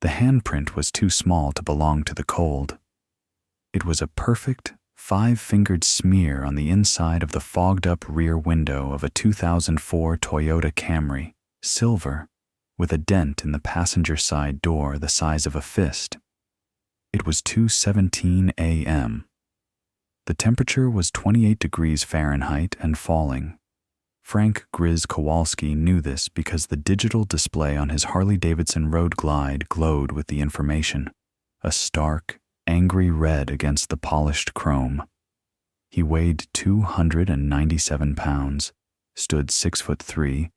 The handprint was too small to belong to the cold. It was a perfect, 5-fingered smear on the inside of the fogged-up rear window of a 2004 Toyota Camry, silver, with a dent in the passenger side door the size of a fist. It was 2:17 a.m. The temperature was 28 degrees Fahrenheit and falling. Frank Grizz Kowalski knew this because the digital display on his Harley-Davidson Road Glide glowed with the information, a stark, angry red against the polished chrome. He weighed 297 pounds, stood 6'3",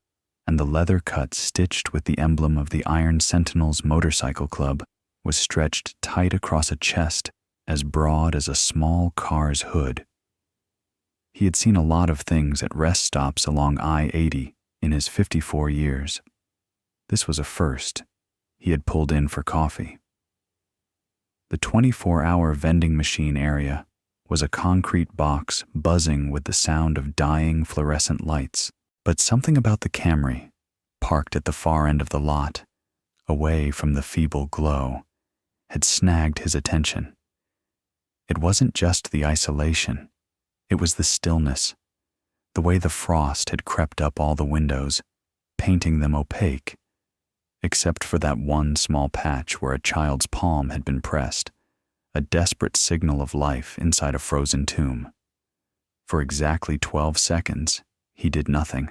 and the leather cut stitched with the emblem of the Iron Sentinels Motorcycle Club was stretched tight across a chest as broad as a small car's hood. He had seen a lot of things at rest stops along I-80 in his 54 years. This was a first. He had pulled in for coffee. The 24-hour vending machine area was a concrete box buzzing with the sound of dying fluorescent lights, but something about the Camry, parked at the far end of the lot, away from the feeble glow, had snagged his attention. It wasn't just the isolation. It was the stillness, the way the frost had crept up all the windows, painting them opaque, except for that one small patch where a child's palm had been pressed, a desperate signal of life inside a frozen tomb. For exactly 12 seconds, he did nothing.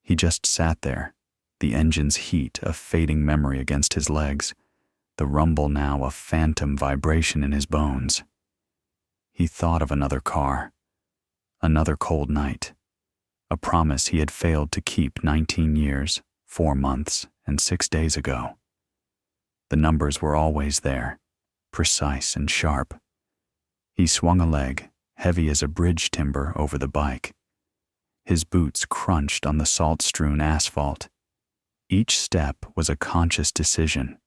He just sat there, the engine's heat a fading memory against his legs, the rumble now a phantom vibration in his bones. He thought of another car, another cold night, a promise he had failed to keep 19 years, 4 months, and 6 days ago. The numbers were always there, precise and sharp. He swung a leg, heavy as a bridge timber, over the bike. His boots crunched on the salt-strewn asphalt. Each step was a conscious decision.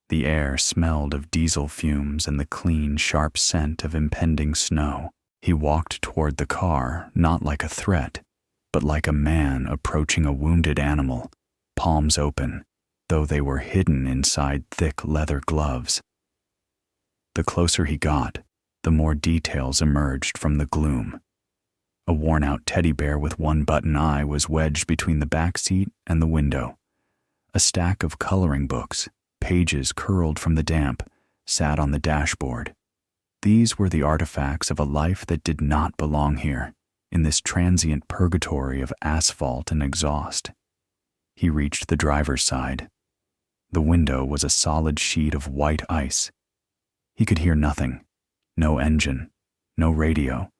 The air smelled of diesel fumes and the clean, sharp scent of impending snow. He walked toward the car, not like a threat, but like a man approaching a wounded animal, palms open, though they were hidden inside thick leather gloves. The closer he got, the more details emerged from the gloom. A worn-out teddy bear with one button eye was wedged between the back seat and the window. A stack of coloring books, pages curled from the damp, sat on the dashboard. These were the artifacts of a life that did not belong here, in this transient purgatory of asphalt and exhaust. He reached the driver's side. The window was a solid sheet of white ice. He could hear nothing. No engine, no radio,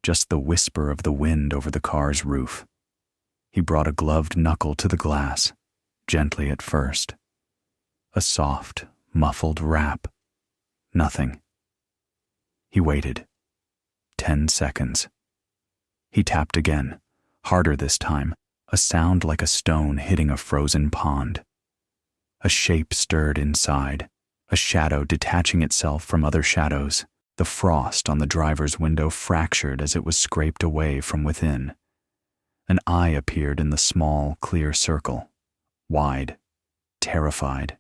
just the whisper of the wind over the car's roof. He brought a gloved knuckle to the glass, gently at first. A soft, muffled rap. Nothing. He waited. 10 seconds. He tapped again, harder this time, a sound like a stone hitting a frozen pond. A shape stirred inside, a shadow detaching itself from other shadows. The frost on the driver's window fractured as it was scraped away from within. An eye appeared in the small, clear circle, wide, terrified.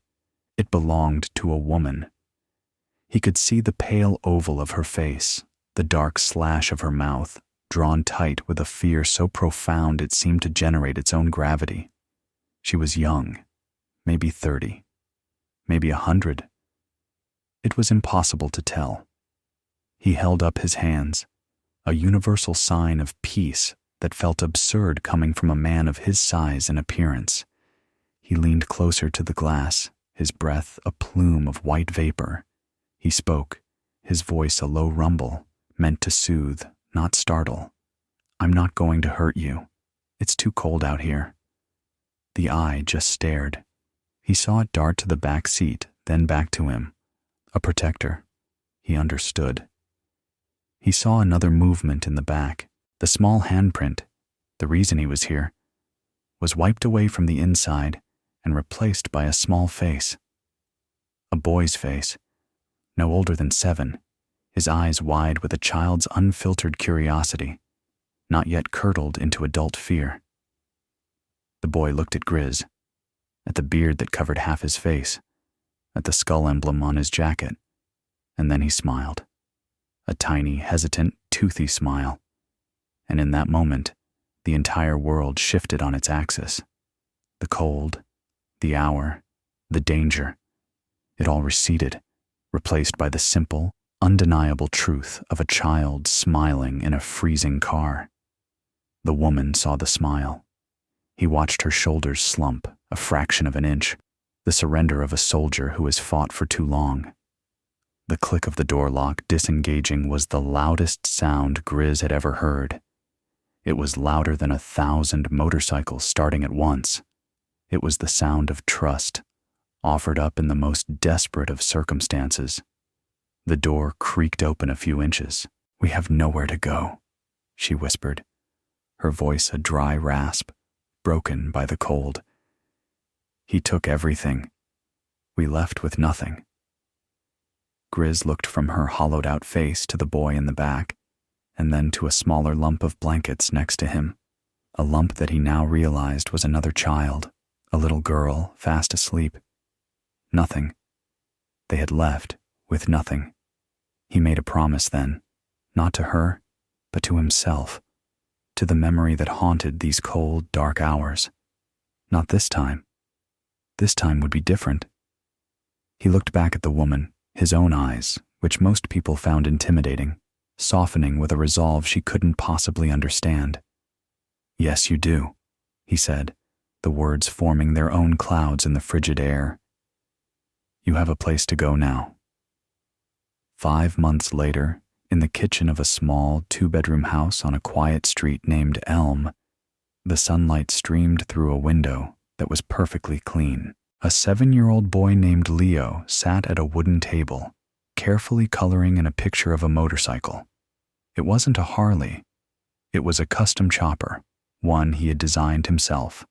It belonged to a woman. He could see the pale oval of her face, the dark slash of her mouth, drawn tight with a fear so profound it seemed to generate its own gravity. She was young, maybe 30, maybe 100. It was impossible to tell. He held up his hands, a universal sign of peace that felt absurd coming from a man of his size and appearance. He leaned closer to the glass, his breath a plume of white vapor. He spoke, his voice a low rumble, meant to soothe, not startle. "I'm not going to hurt you. It's too cold out here." The eye just stared. He saw it dart to the back seat, then back to him. A protector. He understood. He saw another movement in the back. The small handprint, the reason he was here, was wiped away from the inside and replaced by a small face. A boy's face, no older than 7, his eyes wide with a child's unfiltered curiosity, not yet curdled into adult fear. The boy looked at Grizz, at the beard that covered half his face, at the skull emblem on his jacket, and then he smiled. A tiny, hesitant, toothy smile. And in that moment, the entire world shifted on its axis. The cold, the hour, the danger. It all receded, replaced by the simple, undeniable truth of a child smiling in a freezing car. The woman saw the smile. He watched her shoulders slump a fraction of an inch, the surrender of a soldier who has fought for too long. The click of the door lock disengaging was the loudest sound Grizz had ever heard. It was louder than 1,000 motorcycles starting at once. It was the sound of trust, offered up in the most desperate of circumstances. The door creaked open a few inches. "We have nowhere to go," she whispered, her voice a dry rasp, broken by the cold. "He took everything. We left with nothing." Grizz looked from her hollowed-out face to the boy in the back, and then to a smaller lump of blankets next to him, a lump that he now realized was another child, a little girl fast asleep. Nothing. They had left with nothing. He made a promise then, not to her, but to himself, to the memory that haunted these cold, dark hours. Not this time. This time would be different. He looked back at the woman, his own eyes, which most people found intimidating, softening with a resolve she couldn't possibly understand. "Yes, you do," he said, the words forming their own clouds in the frigid air. "You have a place to go now." 5 months later, in the kitchen of a small 2-bedroom house on a quiet street named Elm, the sunlight streamed through a window that was perfectly clean. A 7-year-old boy named Leo sat at a wooden table, carefully coloring in a picture of a motorcycle. It wasn't a Harley. It was a custom chopper, one he had designed himself,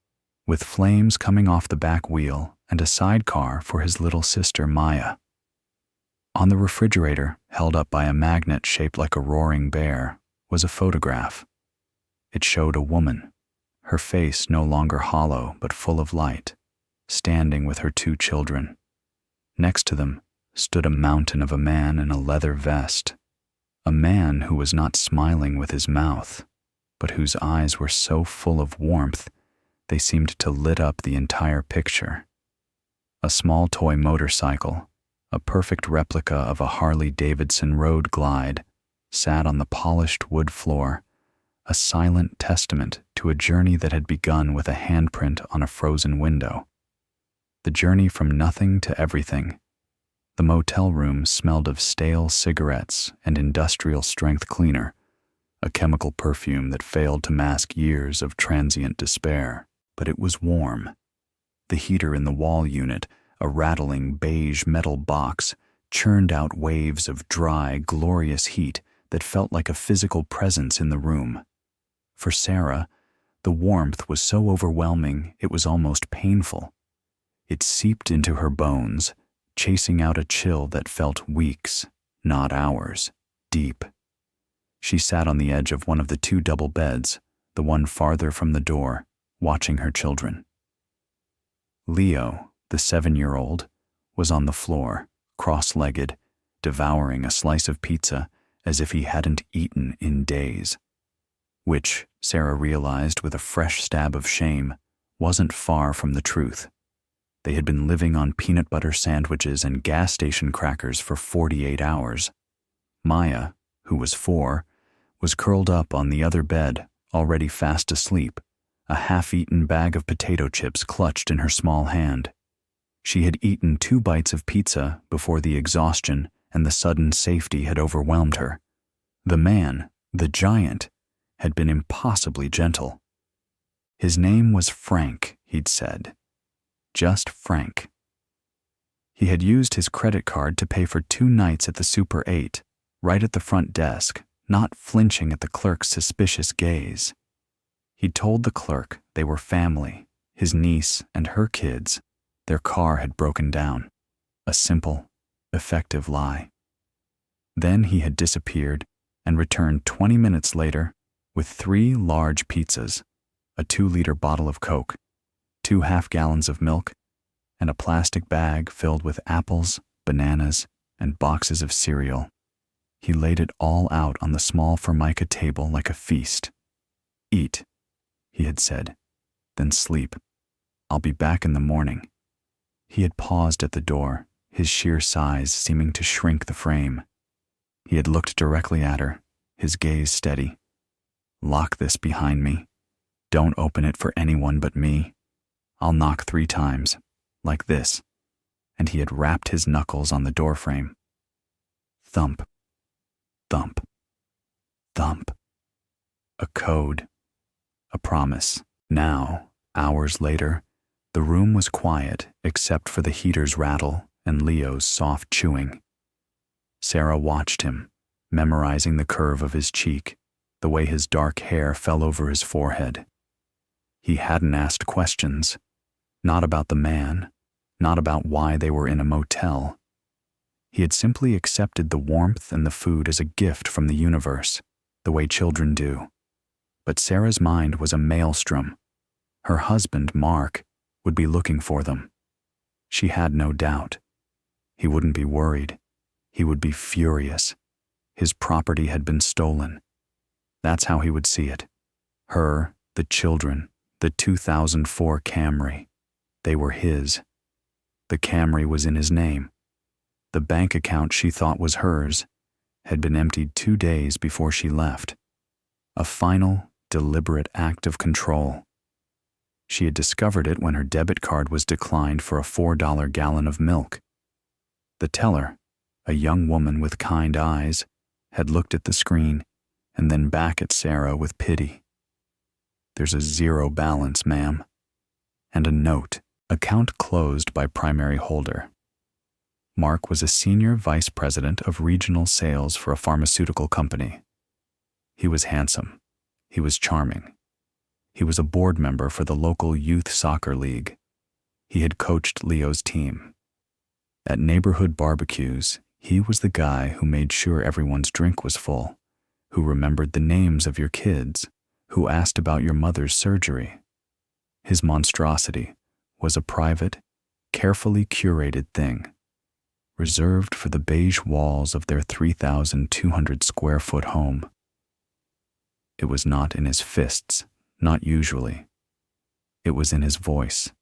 with flames coming off the back wheel and a sidecar for his little sister Maya. On the refrigerator, held up by a magnet shaped like a roaring bear, was a photograph. It showed a woman, her face no longer hollow but full of light, standing with her 2 children. Next to them stood a mountain of a man in a leather vest, a man who was not smiling with his mouth, but whose eyes were so full of warmth they seemed to lit up the entire picture. A small toy motorcycle, a perfect replica of a Harley-Davidson Road Glide, sat on the polished wood floor, a silent testament to a journey that had begun with a handprint on a frozen window. The journey from nothing to everything. The motel room smelled of stale cigarettes and industrial-strength cleaner, a chemical perfume that failed to mask years of transient despair. But it was warm. The heater in the wall unit, a rattling beige metal box, churned out waves of dry, glorious heat that felt like a physical presence in the room. For Sarah, the warmth was so overwhelming it was almost painful. It seeped into her bones, chasing out a chill that felt weeks, not hours, deep. She sat on the edge of one of the 2 double beds, the one farther from the door, watching her children. Leo, the 7-year-old, was on the floor, cross-legged, devouring a slice of pizza as if he hadn't eaten in days. Which, Sarah realized with a fresh stab of shame, wasn't far from the truth. They had been living on peanut butter sandwiches and gas station crackers for 48 hours. Maya, who was 4, was curled up on the other bed, already fast asleep, a half-eaten bag of potato chips clutched in her small hand. She had eaten 2 bites of pizza before the exhaustion and the sudden safety had overwhelmed her. The man, the giant, had been impossibly gentle. His name was Frank, he'd said. Just Frank. He had used his credit card to pay for 2 nights at the Super 8, right at the front desk, not flinching at the clerk's suspicious gaze. He'd told the clerk they were family, his niece and her kids. Their car had broken down. A simple, effective lie. Then he had disappeared and returned 20 minutes later with 3 large pizzas, a 2-liter bottle of Coke, 2 half-gallons of milk, and a plastic bag filled with apples, bananas, and boxes of cereal. He laid it all out on the small formica table like a feast. "Eat," he had said, "then sleep. I'll be back in the morning." He had paused at the door, his sheer size seeming to shrink the frame. He had looked directly at her, his gaze steady. "Lock this behind me. Don't open it for anyone but me. I'll knock 3 times, like this." And he had rapped his knuckles on the doorframe. Thump, thump, thump. A code, a promise. Now, hours later, the room was quiet except for the heater's rattle and Leo's soft chewing. Sarah watched him, memorizing the curve of his cheek, the way his dark hair fell over his forehead. He hadn't asked questions, not about the man, not about why they were in a motel. He had simply accepted the warmth and the food as a gift from the universe, the way children do. But Sarah's mind was a maelstrom. Her husband, Mark, would be looking for them. She had no doubt. He wouldn't be worried. He would be furious. His property had been stolen. That's how he would see it. Her, the children, the 2004 Camry. They were his. The Camry was in his name. The bank account she thought was hers had been emptied 2 days before she left. A final, deliberate act of control. She had discovered it when her debit card was declined for a $4 gallon of milk. The teller, a young woman with kind eyes, had looked at the screen and then back at Sarah with pity. "There's a 0 balance, ma'am." And a note, account closed by primary holder. Mark was a senior vice president of regional sales for a pharmaceutical company. He was handsome. He was charming. He was a board member for the local youth soccer league. He had coached Leo's team. At neighborhood barbecues, he was the guy who made sure everyone's drink was full, who remembered the names of your kids, who asked about your mother's surgery. His monstrosity was a private, carefully curated thing, reserved for the beige walls of their 3,200 square foot home. It was not in his fists, not usually. It was in his voice,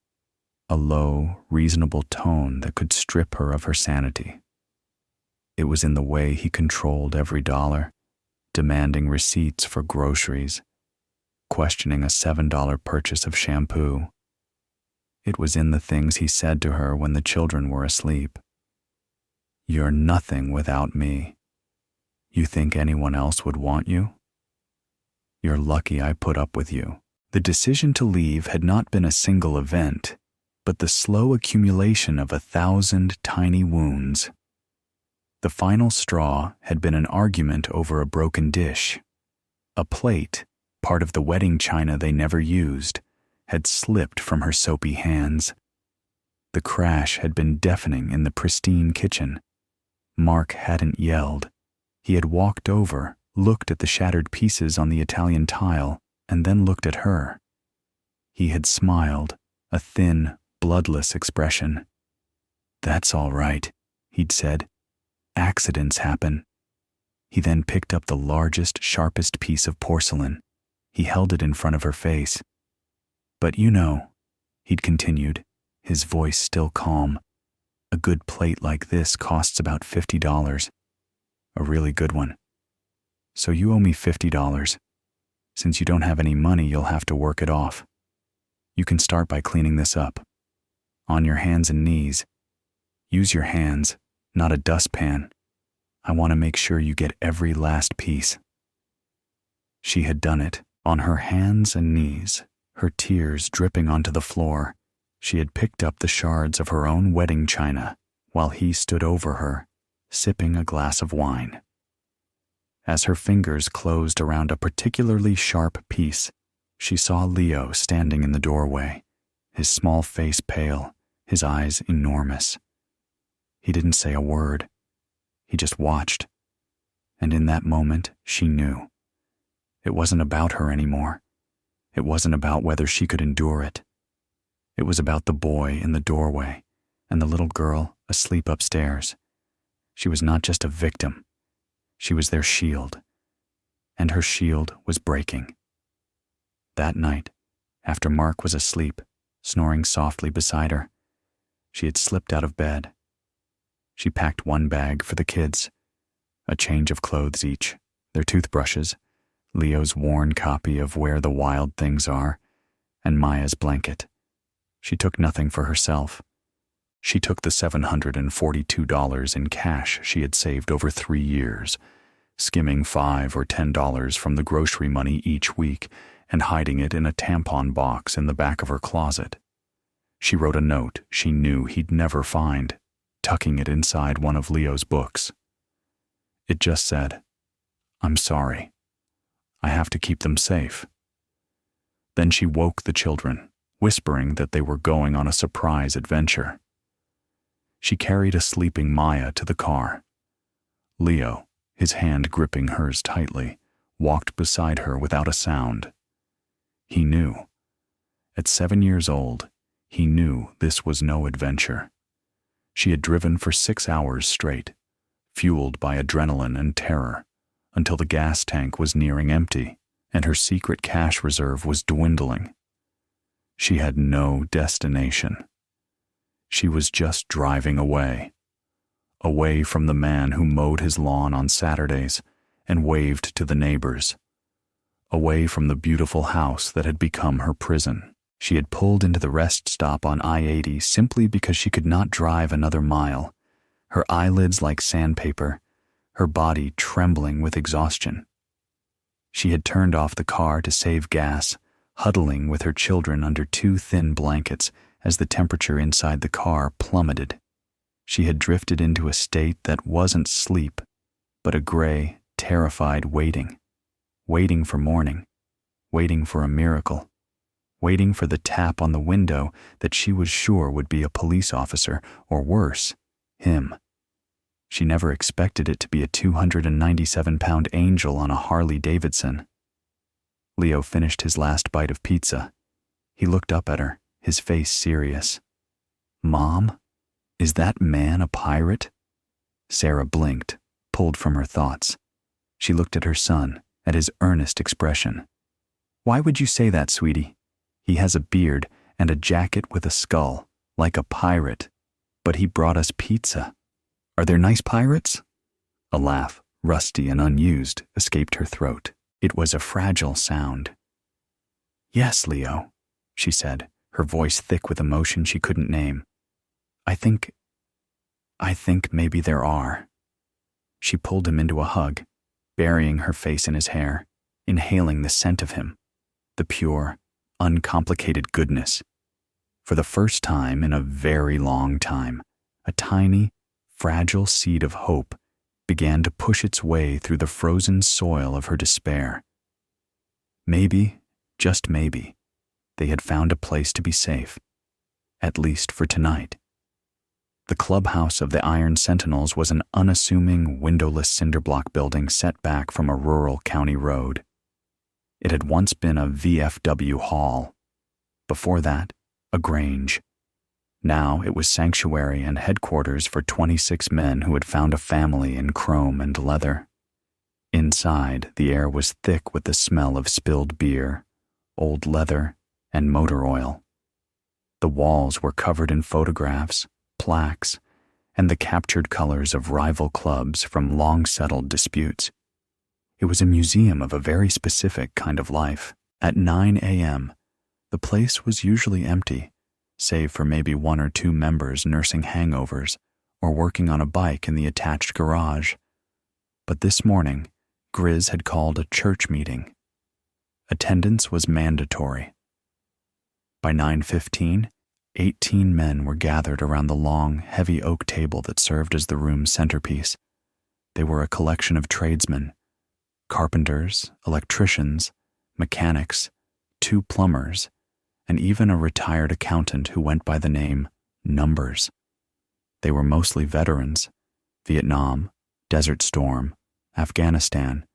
a low, reasonable tone that could strip her of her sanity. It was in the way he controlled every dollar, demanding receipts for groceries, questioning a $7 purchase of shampoo. It was in the things he said to her when the children were asleep. "You're nothing without me. You think anyone else would want you? You're lucky I put up with you." The decision to leave had not been a single event, but the slow accumulation of 1,000 tiny wounds. The final straw had been an argument over a broken dish. A plate, part of the wedding china they never used, had slipped from her soapy hands. The crash had been deafening in the pristine kitchen. Mark hadn't yelled. He had walked over, looked at the shattered pieces on the Italian tile, and then looked at her. He had smiled, a thin, bloodless expression. "That's all right," he'd said. "Accidents happen." He then picked up the largest, sharpest piece of porcelain. He held it in front of her face. "But you know," he'd continued, his voice still calm, "a good plate like this costs about $50. A really good one. So you owe me $50. Since you don't have any money, you'll have to work it off. You can start by cleaning this up. On your hands and knees. Use your hands, not a dustpan. I want to make sure you get every last piece." She had done it, on her hands and knees, her tears dripping onto the floor. She had picked up the shards of her own wedding china while he stood over her, sipping a glass of wine. As her fingers closed around a particularly sharp piece, she saw Leo standing in the doorway, his small face pale, his eyes enormous. He didn't say a word. He just watched. And in that moment, she knew. It wasn't about her anymore. It wasn't about whether she could endure it. It was about the boy in the doorway, and the little girl asleep upstairs. She was not just a victim. She was their shield, and her shield was breaking. That night, after Mark was asleep, snoring softly beside her, she had slipped out of bed. She packed one bag for the kids, a change of clothes each, their toothbrushes, Leo's worn copy of Where the Wild Things Are, and Maya's blanket. She took nothing for herself. She took the $742 in cash she had saved over 3 years, skimming $5 or $10 from the grocery money each week and hiding it in a tampon box in the back of her closet. She wrote a note she knew he'd never find, tucking it inside one of Leo's books. It just said, "I'm sorry. I have to keep them safe." Then she woke the children, whispering that they were going on a surprise adventure. She carried a sleeping Maya to the car. Leo, his hand gripping hers tightly, walked beside her without a sound. He knew. At 7 years old, he knew this was no adventure. She had driven for 6 hours straight, fueled by adrenaline and terror, until the gas tank was nearing empty and her secret cash reserve was dwindling. She had no destination. She was just driving away from the man who mowed his lawn on Saturdays and waved to the neighbors, away from the beautiful house that had become her prison. She had pulled into the rest stop on I-80 simply because she could not drive another mile, her eyelids like sandpaper, her body trembling with exhaustion. She had turned off the car to save gas, huddling with her children under 2 thin blankets as the temperature inside the car plummeted. She had drifted into a state that wasn't sleep, but a gray, terrified waiting. Waiting for morning, waiting for a miracle, waiting for the tap on the window that she was sure would be a police officer, or worse, him. She never expected it to be a 297-pound angel on a Harley Davidson. Leo finished his last bite of pizza. He looked up at her, his face serious. "Mom, is that man a pirate?" Sarah blinked, pulled from her thoughts. She looked at her son, at his earnest expression. "Why would you say that, sweetie? He has a beard and a jacket with a skull, like a pirate. But he brought us pizza. Are there nice pirates?" A laugh, rusty and unused, escaped her throat. It was a fragile sound. "Yes, Leo," she said, her voice thick with emotion she couldn't name. I think maybe there are." She pulled him into a hug, burying her face in his hair, inhaling the scent of him, the pure, uncomplicated goodness. For the first time in a very long time, a tiny, fragile seed of hope began to push its way through the frozen soil of her despair. Maybe, just maybe, they had found a place to be safe, at least for tonight. The clubhouse of the Iron Sentinels was an unassuming, windowless cinderblock building set back from a rural county road. It had once been a VFW hall. Before that, a grange. Now it was sanctuary and headquarters for 26 men who had found a family in chrome and leather. Inside, the air was thick with the smell of spilled beer, old leather, and motor oil. The walls were covered in photographs, plaques, and the captured colors of rival clubs from long-settled disputes. It was a museum of a very specific kind of life. At 9 a.m., the place was usually empty, save for maybe 1 or 2 members nursing hangovers or working on a bike in the attached garage. But this morning, Grizz had called a church meeting. Attendance was mandatory. By 9:15, 18 men were gathered around the long, heavy oak table that served as the room's centerpiece. They were a collection of tradesmen, carpenters, electricians, mechanics, 2 plumbers, and even a retired accountant who went by the name Numbers. They were mostly veterans, Vietnam, Desert Storm, Afghanistan,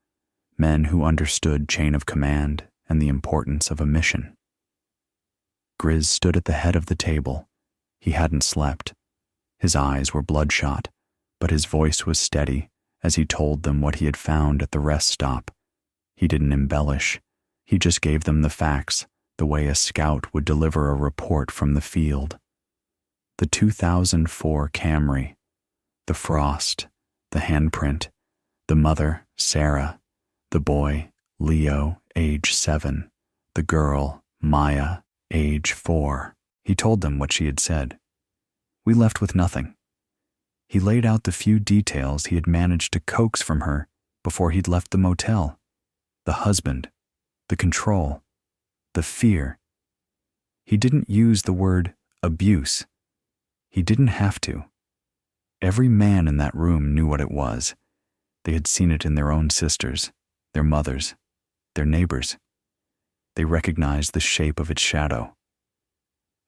men who understood chain of command and the importance of a mission. Grizz stood at the head of the table. He hadn't slept, His eyes were bloodshot, but his voice was steady as he told them what he had found at the rest stop. He didn't embellish. He just gave them the facts, the way a scout would deliver a report from the field. The 2004 Camry, the frost, the handprint, the mother, Sarah, the boy, Leo, age 7, the girl, Maya, age 4. He told them what she had said. We left with nothing. He laid out the few details he had managed to coax from her before he'd left the motel. The husband, the control, the fear. He didn't use the word abuse. He didn't have to. Every man in that room knew what it was. They had seen it in their own sisters, their mothers, their neighbors. They recognized the shape of its shadow.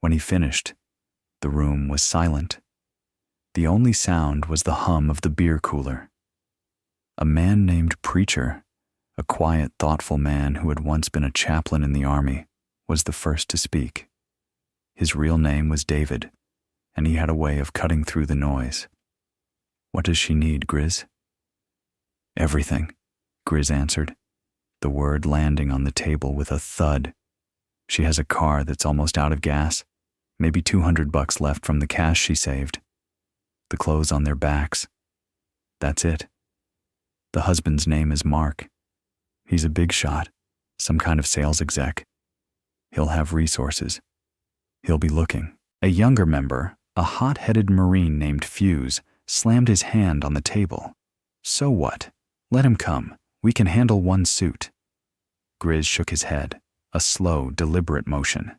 When he finished, the room was silent. The only sound was the hum of the beer cooler. A man named Preacher, a quiet, thoughtful man who had once been a chaplain in the army, was the first to speak. His real name was David, and he had a way of cutting through the noise. What does she need, Grizz? Everything, Grizz answered, the word landing on the table with a thud. She has a car that's almost out of gas, maybe $200 left from the cash she saved. The clothes on their backs. That's it. The husband's name is Mark. He's a big shot, some kind of sales exec. He'll have resources. He'll be looking. A younger member, a hot-headed Marine named Fuse, slammed his hand on the table. So what? Let him come. We can handle one suit. Grizz shook his head, a slow, deliberate motion.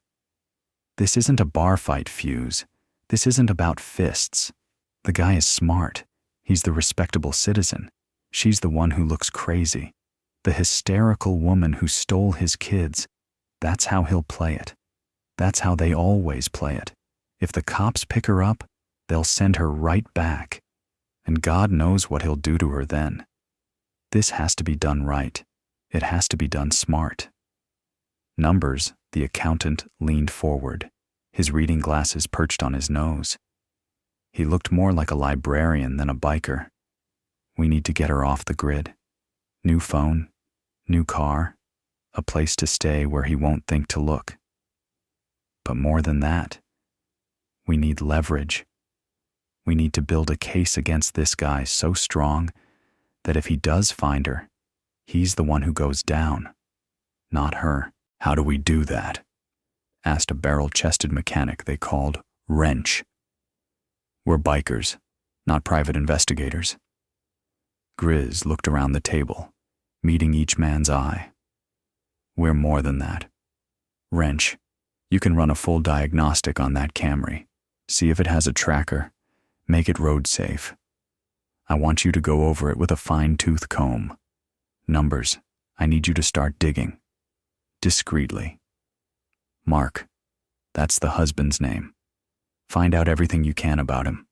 This isn't a bar fight, Fuse. This isn't about fists. The guy is smart. He's the respectable citizen. She's the one who looks crazy. The hysterical woman who stole his kids. That's how he'll play it. That's how they always play it. If the cops pick her up, they'll send her right back. And God knows what he'll do to her then. This has to be done right. It has to be done smart. Numbers, the accountant leaned forward, his reading glasses perched on his nose. He looked more like a librarian than a biker. We need to get her off the grid. New phone, new car, a place to stay where he won't think to look. But more than that, we need leverage. We need to build a case against this guy so strong that if he does find her, he's the one who goes down, not her. How do we do that? Asked a barrel-chested mechanic they called Wrench. We're bikers, not private investigators. Grizz looked around the table, meeting each man's eye. We're more than that. Wrench, you can run a full diagnostic on that Camry. See if it has a tracker. Make it road safe. I want you to go over it with a fine-tooth comb. Numbers, I need you to start digging. Discreetly. Mark, that's the husband's name. Find out everything you can about him.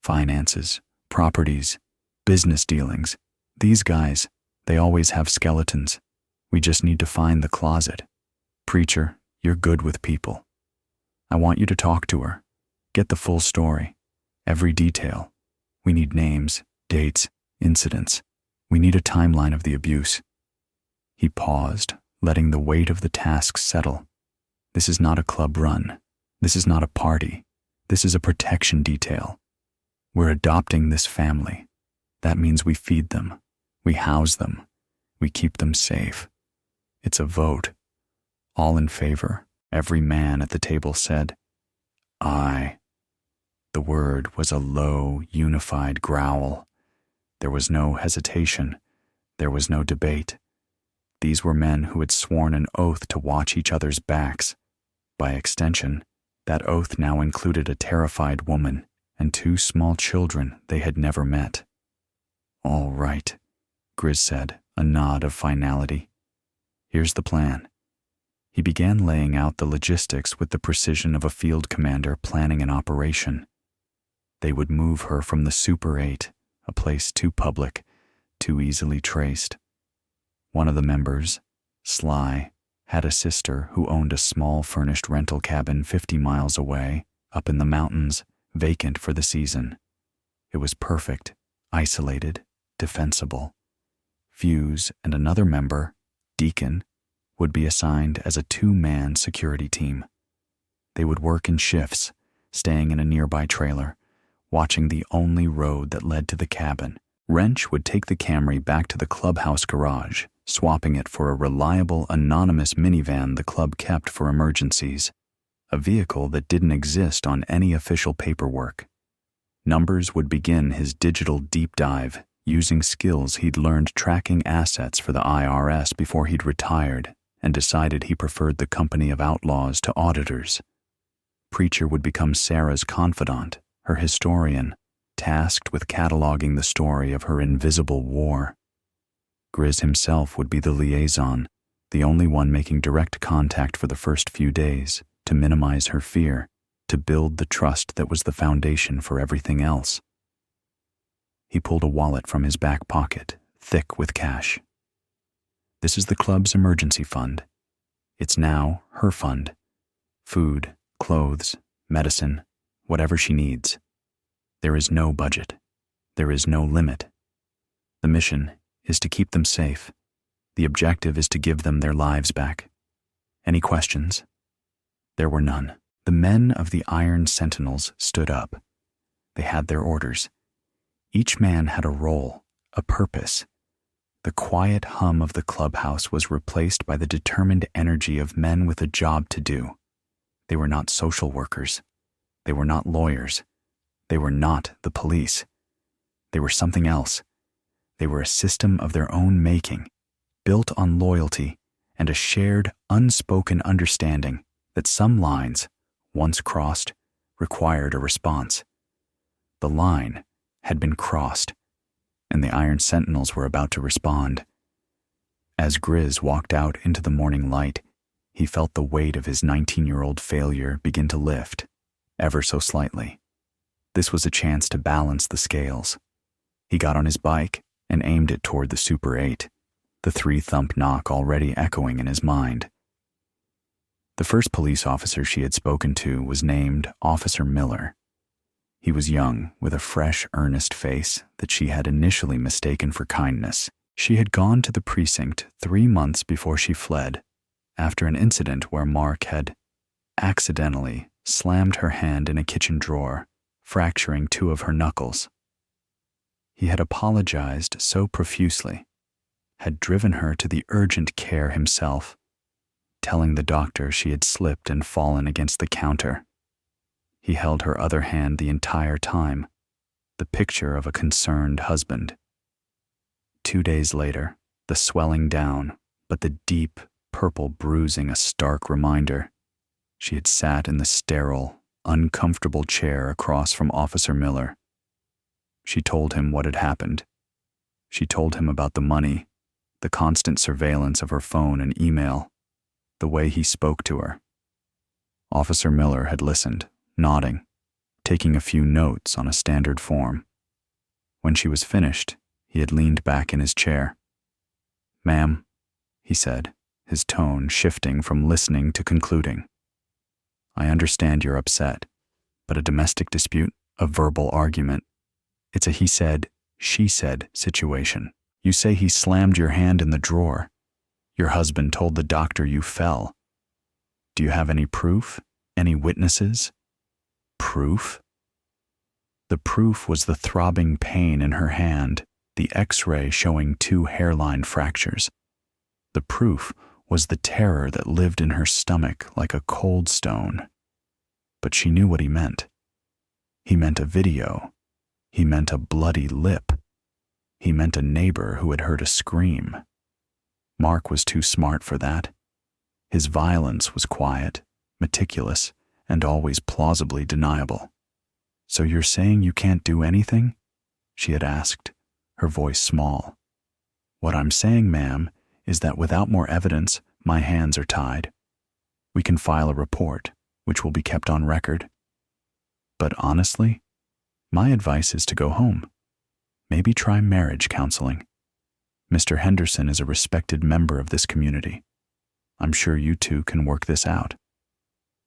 Finances, properties, business dealings. These guys, they always have skeletons. We just need to find the closet. Preacher, you're good with people. I want you to talk to her. Get the full story. Every detail. We need names, dates, incidents. We need a timeline of the abuse. He paused, letting the weight of the task settle. This is not a club run. This is not a party. This is a protection detail. We're adopting this family. That means we feed them. We house them. We keep them safe. It's a vote. All in favor, every man at the table said, "Aye." The word was a low, unified growl. There was no hesitation. There was no debate. These were men who had sworn an oath to watch each other's backs. By extension, that oath now included a terrified woman and 2 small children they had never met. All right, Grizz said, a nod of finality. Here's the plan. He began laying out the logistics with the precision of a field commander planning an operation. They would move her from the Super 8, a place too public, too easily traced. One of the members, Sly, had a sister who owned a small furnished rental cabin 50 miles away, up in the mountains, vacant for the season. It was perfect, isolated, defensible. Fuse and another member, Deacon, would be assigned as a two-man security team. They would work in shifts, staying in a nearby trailer, watching the only road that led to the cabin. Wrench would take the Camry back to the clubhouse garage, swapping it for a reliable, anonymous minivan the club kept for emergencies, a vehicle that didn't exist on any official paperwork. Numbers would begin his digital deep dive, using skills he'd learned tracking assets for the IRS before he'd retired and decided he preferred the company of outlaws to auditors. Preacher would become Sarah's confidant, her historian, tasked with cataloging the story of her invisible war. Grizz himself would be the liaison, the only one making direct contact for the first few days, to minimize her fear, to build the trust that was the foundation for everything else. He pulled a wallet from his back pocket, thick with cash. This is the club's emergency fund. It's now her fund. Food, clothes, medicine, whatever she needs. There is no budget. There is no limit. The mission is to keep them safe. The objective is to give them their lives back. Any questions? There were none. The men of the Iron Sentinels stood up. They had their orders. Each man had a role, a purpose. The quiet hum of the clubhouse was replaced by the determined energy of men with a job to do. They were not social workers. They were not lawyers. They were not the police. They were something else. They were a system of their own making, built on loyalty and a shared, unspoken understanding that some lines, once crossed, required a response. The line had been crossed, and the Iron Sentinels were about to respond. As Grizz walked out into the morning light, he felt the weight of his 19-year-old failure begin to lift, ever so slightly. This was a chance to balance the scales. He got on his bike and aimed it toward the Super 8, the 3-thump knock already echoing in his mind. The first police officer she had spoken to was named Officer Miller. He was young, with a fresh, earnest face that she had initially mistaken for kindness. She had gone to the precinct 3 months before she fled, after an incident where Mark had accidentally slammed her hand in a kitchen drawer, fracturing 2 of her knuckles. He had apologized so profusely, had driven her to the urgent care himself, telling the doctor she had slipped and fallen against the counter. He held her other hand the entire time, the picture of a concerned husband. 2 days later, the swelling down, but the deep, purple bruising a stark reminder. She had sat in the sterile, uncomfortable chair across from Officer Miller. She told him what had happened. She told him about the money, the constant surveillance of her phone and email, the way he spoke to her. Officer Miller had listened, nodding, taking a few notes on a standard form. When she was finished, he had leaned back in his chair. "Ma'am," he said, his tone shifting from listening to concluding. "I understand you're upset, but a domestic dispute, a verbal argument, it's a he said, she said situation. You say he slammed your hand in the drawer. Your husband told the doctor you fell. Do you have any proof? Any witnesses?" Proof? The proof was the throbbing pain in her hand, the X-ray showing 2 hairline fractures. The proof was the terror that lived in her stomach like a cold stone. But she knew what he meant. He meant a video. He meant a bloody lip. He meant a neighbor who had heard a scream. Mark was too smart for that. His violence was quiet, meticulous, and always plausibly deniable. "So you're saying you can't do anything?" she had asked, her voice small. "What I'm saying, ma'am, is that without more evidence, my hands are tied. We can file a report, which will be kept on record. But honestly, my advice is to go home. Maybe try marriage counseling. Mr. Henderson is a respected member of this community. I'm sure you two can work this out."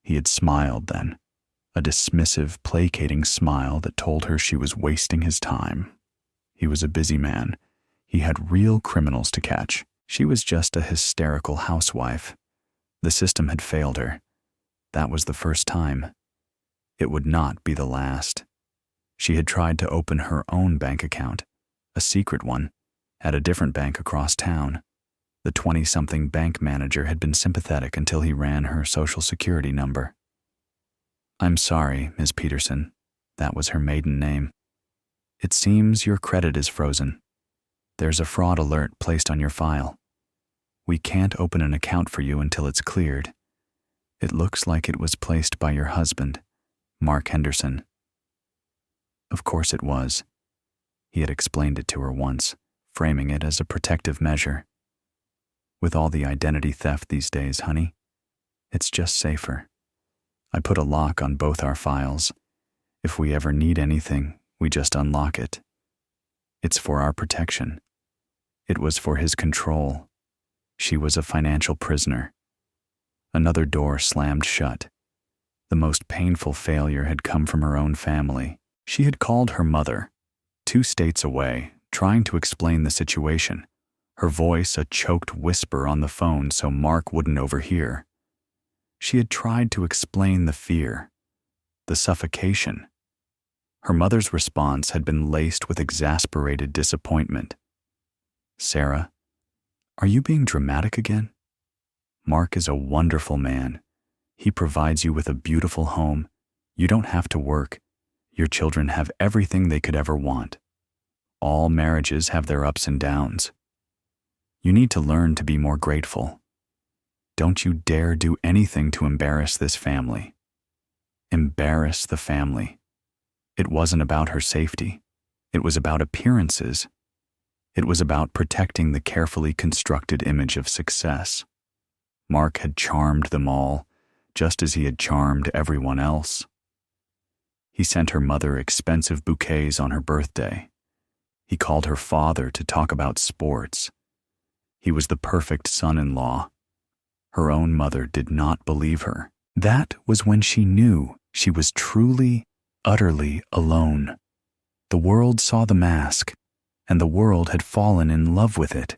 He had smiled then, a dismissive, placating smile that told her she was wasting his time. He was a busy man. He had real criminals to catch. She was just a hysterical housewife. The system had failed her. That was the first time. It would not be the last. She had tried to open her own bank account, a secret one, at a different bank across town. The 20-something bank manager had been sympathetic until he ran her social security number. "I'm sorry, Ms. Peterson." That was her maiden name. "It seems your credit is frozen. There's a fraud alert placed on your file. We can't open an account for you until it's cleared. It looks like it was placed by your husband, Mark Henderson." Of course it was. He had explained it to her once, framing it as a protective measure. "With all the identity theft these days, honey, it's just safer. I put a lock on both our files. If we ever need anything, we just unlock it. It's for our protection. It was for his control. She was a financial prisoner." Another door slammed shut. The most painful failure had come from her own family. She had called her mother, 2 states away, trying to explain the situation, her voice a choked whisper on the phone so Mark wouldn't overhear. She had tried to explain the fear, the suffocation. Her mother's response had been laced with exasperated disappointment. "Sarah, are you being dramatic again? Mark is a wonderful man. He provides you with a beautiful home. You don't have to work. Your children have everything they could ever want. All marriages have their ups and downs. You need to learn to be more grateful. Don't you dare do anything to embarrass this family. Embarrass the family." It wasn't about her safety. It was about appearances. It was about protecting the carefully constructed image of success. Mark had charmed them all, just as he had charmed everyone else. He sent her mother expensive bouquets on her birthday. He called her father to talk about sports. He was the perfect son-in-law. Her own mother did not believe her. That was when she knew she was truly, utterly alone. The world saw the mask, and the world had fallen in love with it.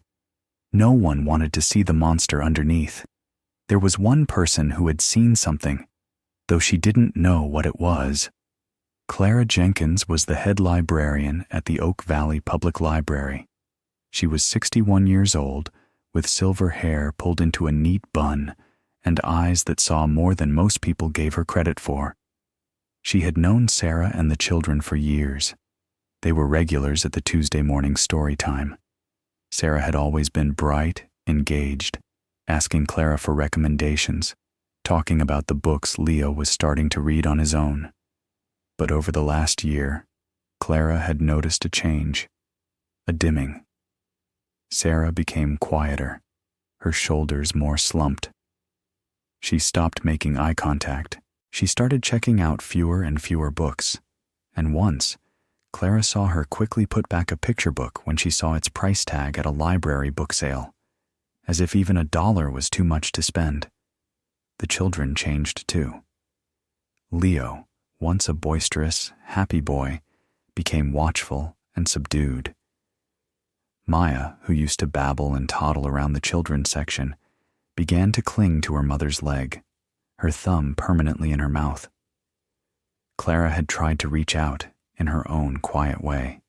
No one wanted to see the monster underneath. There was one person who had seen something, though she didn't know what it was. Clara Jenkins was the head librarian at the Oak Valley Public Library. She was 61 years old, with silver hair pulled into a neat bun and eyes that saw more than most people gave her credit for. She had known Sarah and the children for years. They were regulars at the Tuesday morning story time. Sarah had always been bright, engaged, asking Clara for recommendations, talking about the books Leo was starting to read on his own. But over the last year, Clara had noticed a change, a dimming. Sarah became quieter, her shoulders more slumped. She stopped making eye contact. She started checking out fewer and fewer books, and once, Clara saw her quickly put back a picture book when she saw its price tag at a library book sale, as if even $1 was too much to spend. The children changed too. Leo, once a boisterous, happy boy, became watchful and subdued. Maya, who used to babble and toddle around the children's section, began to cling to her mother's leg, her thumb permanently in her mouth. Clara had tried to reach out in her own quiet way.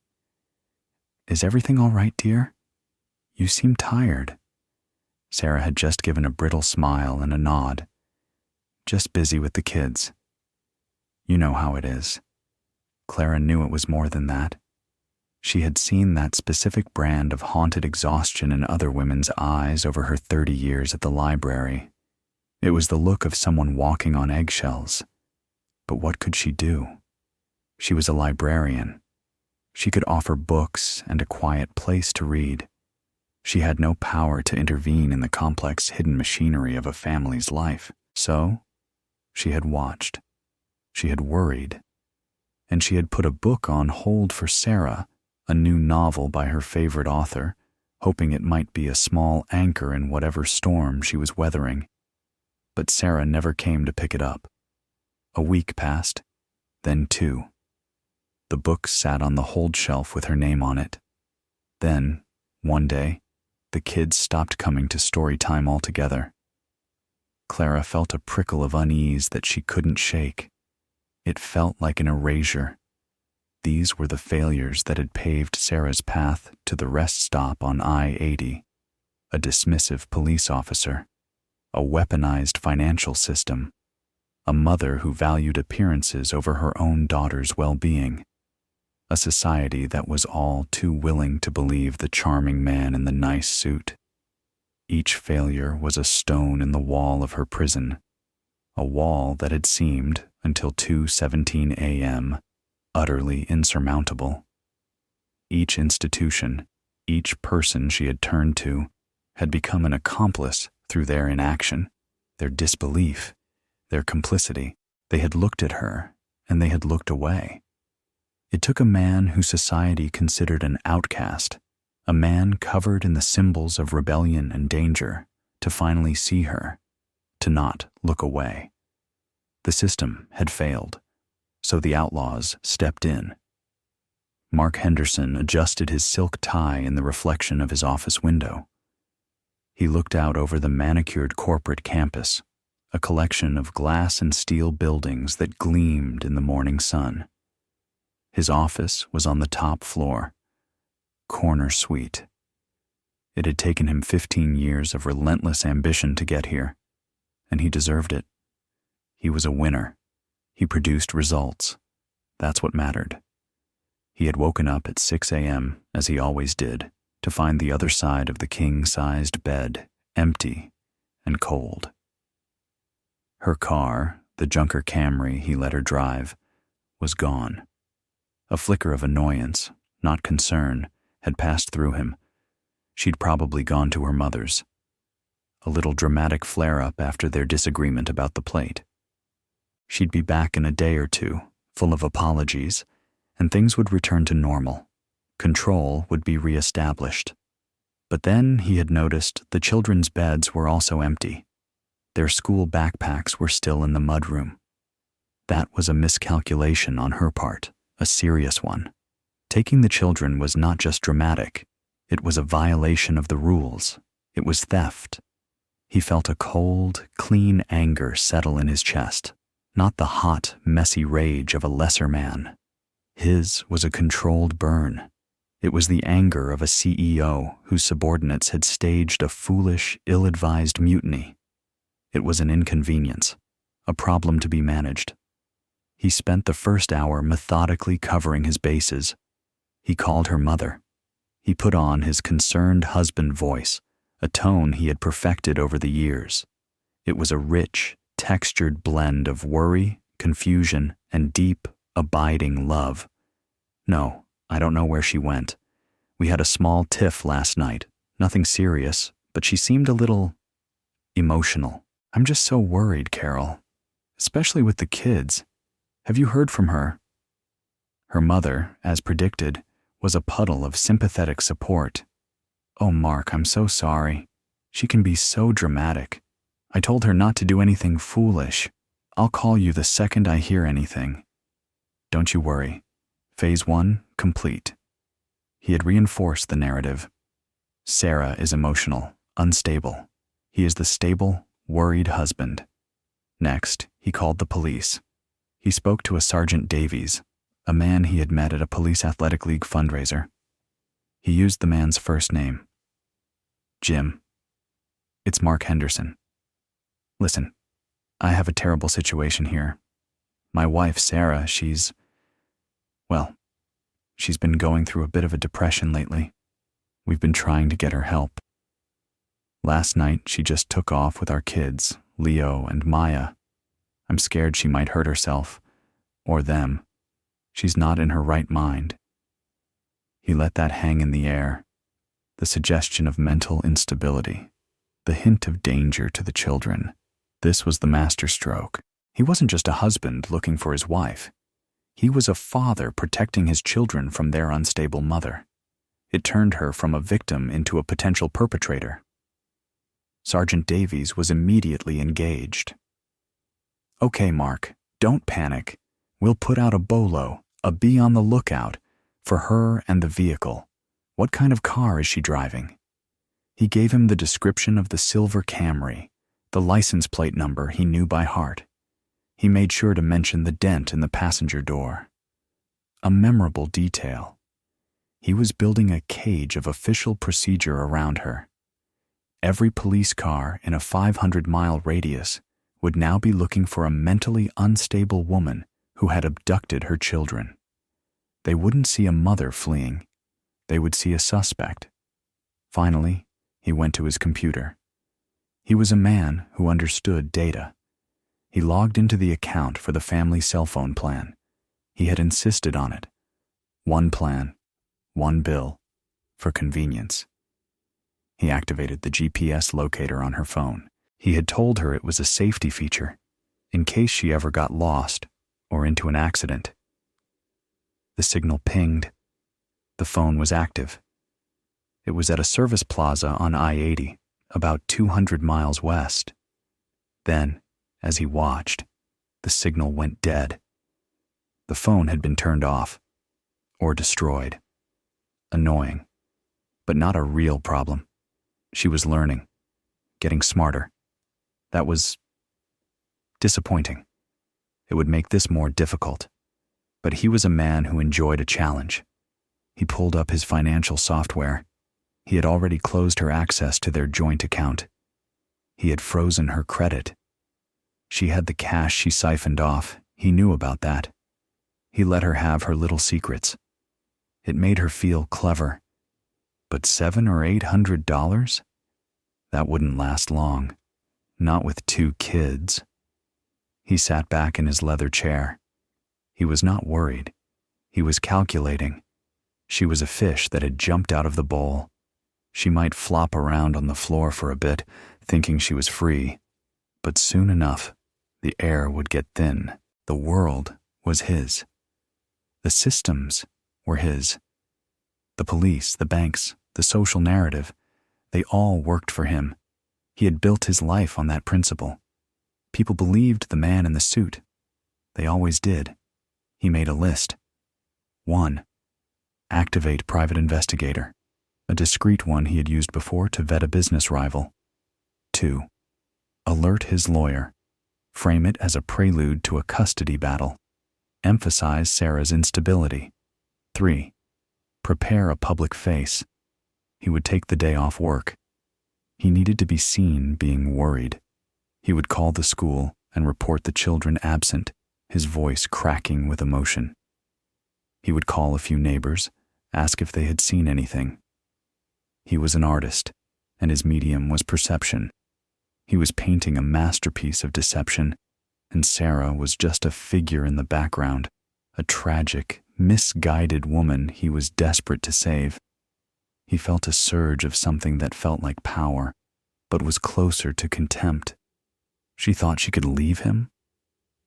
"Is everything all right, dear? You seem tired." Sarah had just given a brittle smile and a nod. "Just busy with the kids. You know how it is." Clara knew it was more than that. She had seen that specific brand of haunted exhaustion in other women's eyes over her 30 years at the library. It was the look of someone walking on eggshells. But what could she do? She was a librarian. She could offer books and a quiet place to read. She had no power to intervene in the complex hidden machinery of a family's life. So, she had watched. She had worried. And she had put a book on hold for Sarah, a new novel by her favorite author, hoping it might be a small anchor in whatever storm she was weathering. But Sarah never came to pick it up. A week passed, then 2. The book sat on the hold shelf with her name on it. Then, one day, the kids stopped coming to story time altogether. Clara felt a prickle of unease that she couldn't shake. It felt like an erasure. These were the failures that had paved Sarah's path to the rest stop on I-80, a dismissive police officer, a weaponized financial system, a mother who valued appearances over her own daughter's well-being, a society that was all too willing to believe the charming man in the nice suit. Each failure was a stone in the wall of her prison, a wall that had seemed, until 2:17 a.m., utterly insurmountable. Each institution, each person she had turned to, had become an accomplice through their inaction, their disbelief, their complicity. They had looked at her, and they had looked away. It took a man who society considered an outcast, a man covered in the symbols of rebellion and danger, to finally see her, to not look away. The system had failed, so the outlaws stepped in. Mark Henderson adjusted his silk tie in the reflection of his office window. He looked out over the manicured corporate campus, a collection of glass and steel buildings that gleamed in the morning sun. His office was on the top floor, corner suite. It had taken him 15 years of relentless ambition to get here, and he deserved it. He was a winner. He produced results. That's what mattered. He had woken up at 6 a.m., as he always did, to find the other side of the king-sized bed empty and cold. Her car, the Junker Camry he let her drive, was gone. A flicker of annoyance, not concern, had passed through him. She'd probably gone to her mother's. A little dramatic flare-up after their disagreement about the plate. She'd be back in a day or two, full of apologies, and things would return to normal. Control would be reestablished. But then he had noticed the children's beds were also empty. Their school backpacks were still in the mudroom. That was a miscalculation on her part, a serious one. Taking the children was not just dramatic. It was a violation of the rules. It was theft. He felt a cold, clean anger settle in his chest, not the hot, messy rage of a lesser man. His was a controlled burn. It was the anger of a CEO whose subordinates had staged a foolish, ill-advised mutiny. It was an inconvenience, a problem to be managed. He spent the first hour methodically covering his bases. He called her mother. He put on his concerned husband voice, a tone he had perfected over the years. It was a rich, textured blend of worry, confusion, and deep, abiding love. No, I don't know where she went. We had a small tiff last night, nothing serious, but she seemed a little emotional. I'm just so worried, Carol, especially with the kids. Have you heard from her? Her mother, as predicted, was a puddle of sympathetic support. Oh, Mark, I'm so sorry. She can be so dramatic. I told her not to do anything foolish. I'll call you the second I hear anything. Don't you worry. Phase 1 complete. He had reinforced the narrative. Sarah is emotional, unstable. He is the stable, worried husband. Next, he called the police. He spoke to a Sergeant Davies, a man he had met at a Police Athletic League fundraiser. He used the man's first name. Jim. It's Mark Henderson. Listen, I have a terrible situation here. My wife, Sarah, she's been going through a bit of a depression lately. We've been trying to get her help. Last night, she just took off with our kids, Leo and Maya. I'm scared she might hurt herself, or them. She's not in her right mind. He let that hang in the air, the suggestion of mental instability, the hint of danger to the children. This was the masterstroke. He wasn't just a husband looking for his wife. He was a father protecting his children from their unstable mother. It turned her from a victim into a potential perpetrator. Sergeant Davies was immediately engaged. Okay, Mark, don't panic. We'll put out a bolo, a be on the lookout, for her and the vehicle. What kind of car is she driving? He gave him the description of the silver Camry, the license plate number he knew by heart. He made sure to mention the dent in the passenger door. A memorable detail. He was building a cage of official procedure around her. Every police car in a 500-mile radius would now be looking for a mentally unstable woman who had abducted her children. They wouldn't see a mother fleeing. They would see a suspect. Finally, he went to his computer. He was a man who understood data. He logged into the account for the family cell phone plan. He had insisted on it. One plan, one bill, for convenience. He activated the GPS locator on her phone. He had told her it was a safety feature, in case she ever got lost or into an accident. The signal pinged. The phone was active. It was at a service plaza on I-80, about 200 miles west. Then, as he watched, the signal went dead. The phone had been turned off, or destroyed. Annoying, but not a real problem. She was learning, getting smarter. That was disappointing. It would make this more difficult. But he was a man who enjoyed a challenge. He pulled up his financial software. He had already closed her access to their joint account. He had frozen her credit. She had the cash she siphoned off. He knew about that. He let her have her little secrets. It made her feel clever. But $700 or $800? That wouldn't last long. Not with 2 kids. He sat back in his leather chair. He was not worried. He was calculating. She was a fish that had jumped out of the bowl. She might flop around on the floor for a bit, thinking she was free. But soon enough, the air would get thin. The world was his. The systems were his. The police, the banks, the social narrative, they all worked for him. He had built his life on that principle. People believed the man in the suit. They always did. He made a list. 1. Activate private investigator, a discreet one he had used before to vet a business rival. 2. Alert his lawyer. Frame it as a prelude to a custody battle. Emphasize Sarah's instability. 3. Prepare a public face. He would take the day off work. He needed to be seen being worried. He would call the school and report the children absent, his voice cracking with emotion. He would call a few neighbors, ask if they had seen anything. He was an artist, and his medium was perception. He was painting a masterpiece of deception, and Sarah was just a figure in the background, a tragic, misguided woman he was desperate to save. He felt a surge of something that felt like power, but was closer to contempt. She thought she could leave him?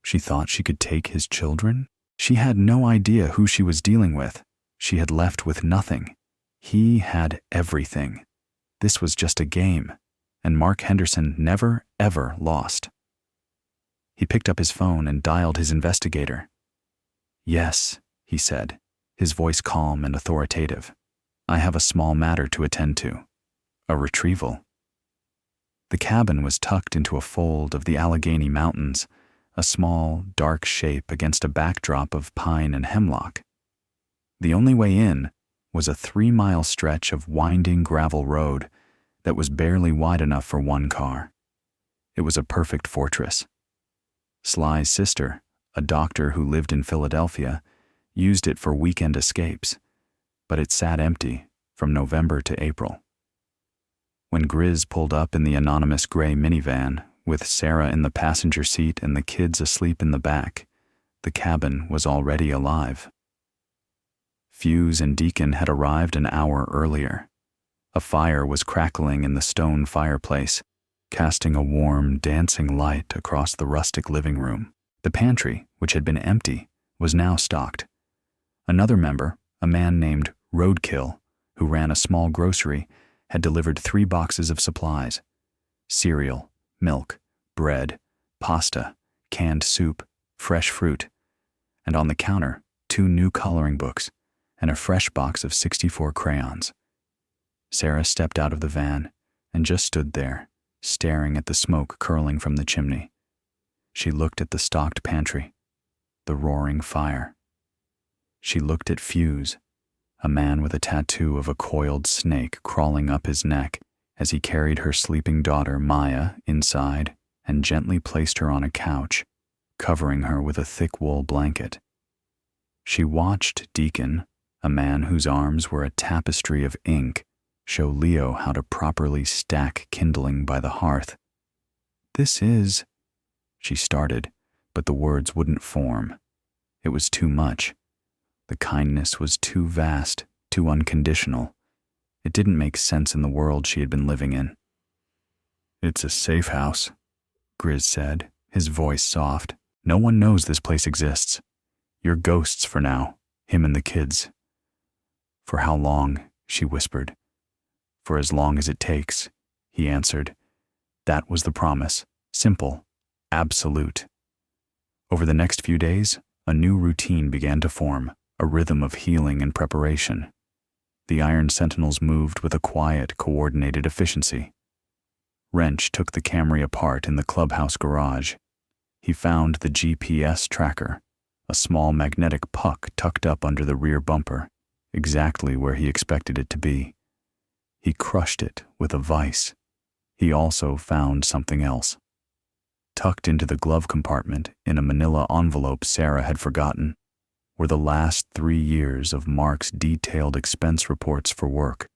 She thought she could take his children? She had no idea who she was dealing with. She had left with nothing. He had everything. This was just a game, and Mark Henderson never, ever lost. He picked up his phone and dialed his investigator. "Yes," he said, his voice calm and authoritative. "I have a small matter to attend to. A retrieval." The cabin was tucked into a fold of the Allegheny Mountains, a small, dark shape against a backdrop of pine and hemlock. The only way in was a 3-mile stretch of winding gravel road that was barely wide enough for one car. It was a perfect fortress. Sly's sister, a doctor who lived in Philadelphia, used it for weekend escapes, but it sat empty from November to April. When Grizz pulled up in the anonymous gray minivan, with Sarah in the passenger seat and the kids asleep in the back, the cabin was already alive. Fuse and Deacon had arrived an hour earlier. A fire was crackling in the stone fireplace, casting a warm, dancing light across the rustic living room. The pantry, which had been empty, was now stocked. Another member, a man named Roadkill, who ran a small grocery, had delivered 3 boxes of supplies: cereal, milk, bread, pasta, canned soup, fresh fruit. and on the counter, 2 new coloring books and a fresh box of 64 crayons. Sarah stepped out of the van and just stood there, staring at the smoke curling from the chimney. She looked at the stocked pantry, the roaring fire. She looked at Fuse, a man with a tattoo of a coiled snake crawling up his neck, as he carried her sleeping daughter Maya inside and gently placed her on a couch, covering her with a thick wool blanket. She watched Deacon, a man whose arms were a tapestry of ink, show Leo how to properly stack kindling by the hearth. "This is," she started, but the words wouldn't form. It was too much. The kindness was too vast, too unconditional. It didn't make sense in the world she had been living in. "It's a safe house," Grizz said, his voice soft. "No one knows this place exists. You're ghosts for now, him and the kids." "For how long?" she whispered. "For as long as it takes," he answered. That was the promise. Simple. Absolute. Over the next few days, a new routine began to form, a rhythm of healing and preparation. The Iron Sentinels moved with a quiet, coordinated efficiency. Wrench took the Camry apart in the clubhouse garage. He found the GPS tracker, a small magnetic puck tucked up under the rear bumper, exactly where he expected it to be. He crushed it with a vise. He also found something else. Tucked into the glove compartment in a manila envelope Sarah had forgotten were the last 3 years of Mark's detailed expense reports for work,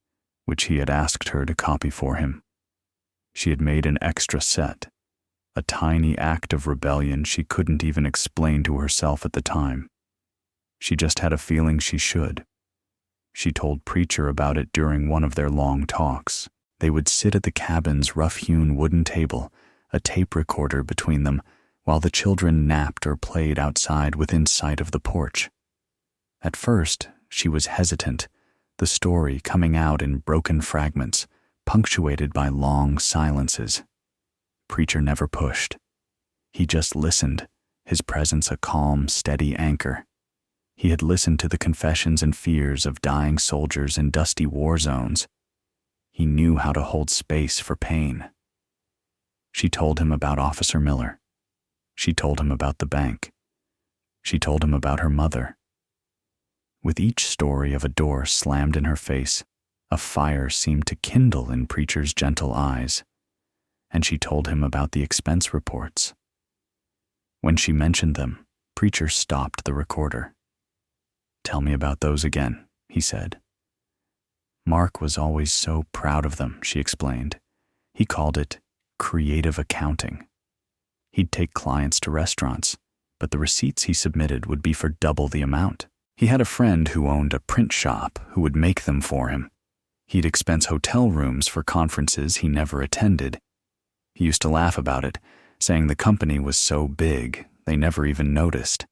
which he had asked her to copy for him. She had made an extra set, a tiny act of rebellion she couldn't even explain to herself at the time. She just had a feeling she should. She told Preacher about it during one of their long talks. They would sit at the cabin's rough-hewn wooden table, a tape recorder between them, while the children napped or played outside within sight of the porch. At first, she was hesitant, the story coming out in broken fragments, punctuated by long silences. Preacher never pushed. He just listened, his presence a calm, steady anchor. He had listened to the confessions and fears of dying soldiers in dusty war zones. He knew how to hold space for pain. She told him about Officer Miller. She told him about the bank. She told him about her mother. With each story of a door slammed in her face, a fire seemed to kindle in Preacher's gentle eyes, and she told him about the expense reports. When she mentioned them, Preacher stopped the recorder. "Tell me about those again," he said. Mark was always so proud of them, she explained. He called it creative accounting. He'd take clients to restaurants, but the receipts he submitted would be for double the amount. He had a friend who owned a print shop who would make them for him. He'd expense hotel rooms for conferences he never attended. He used to laugh about it, saying the company was so big they never even noticed.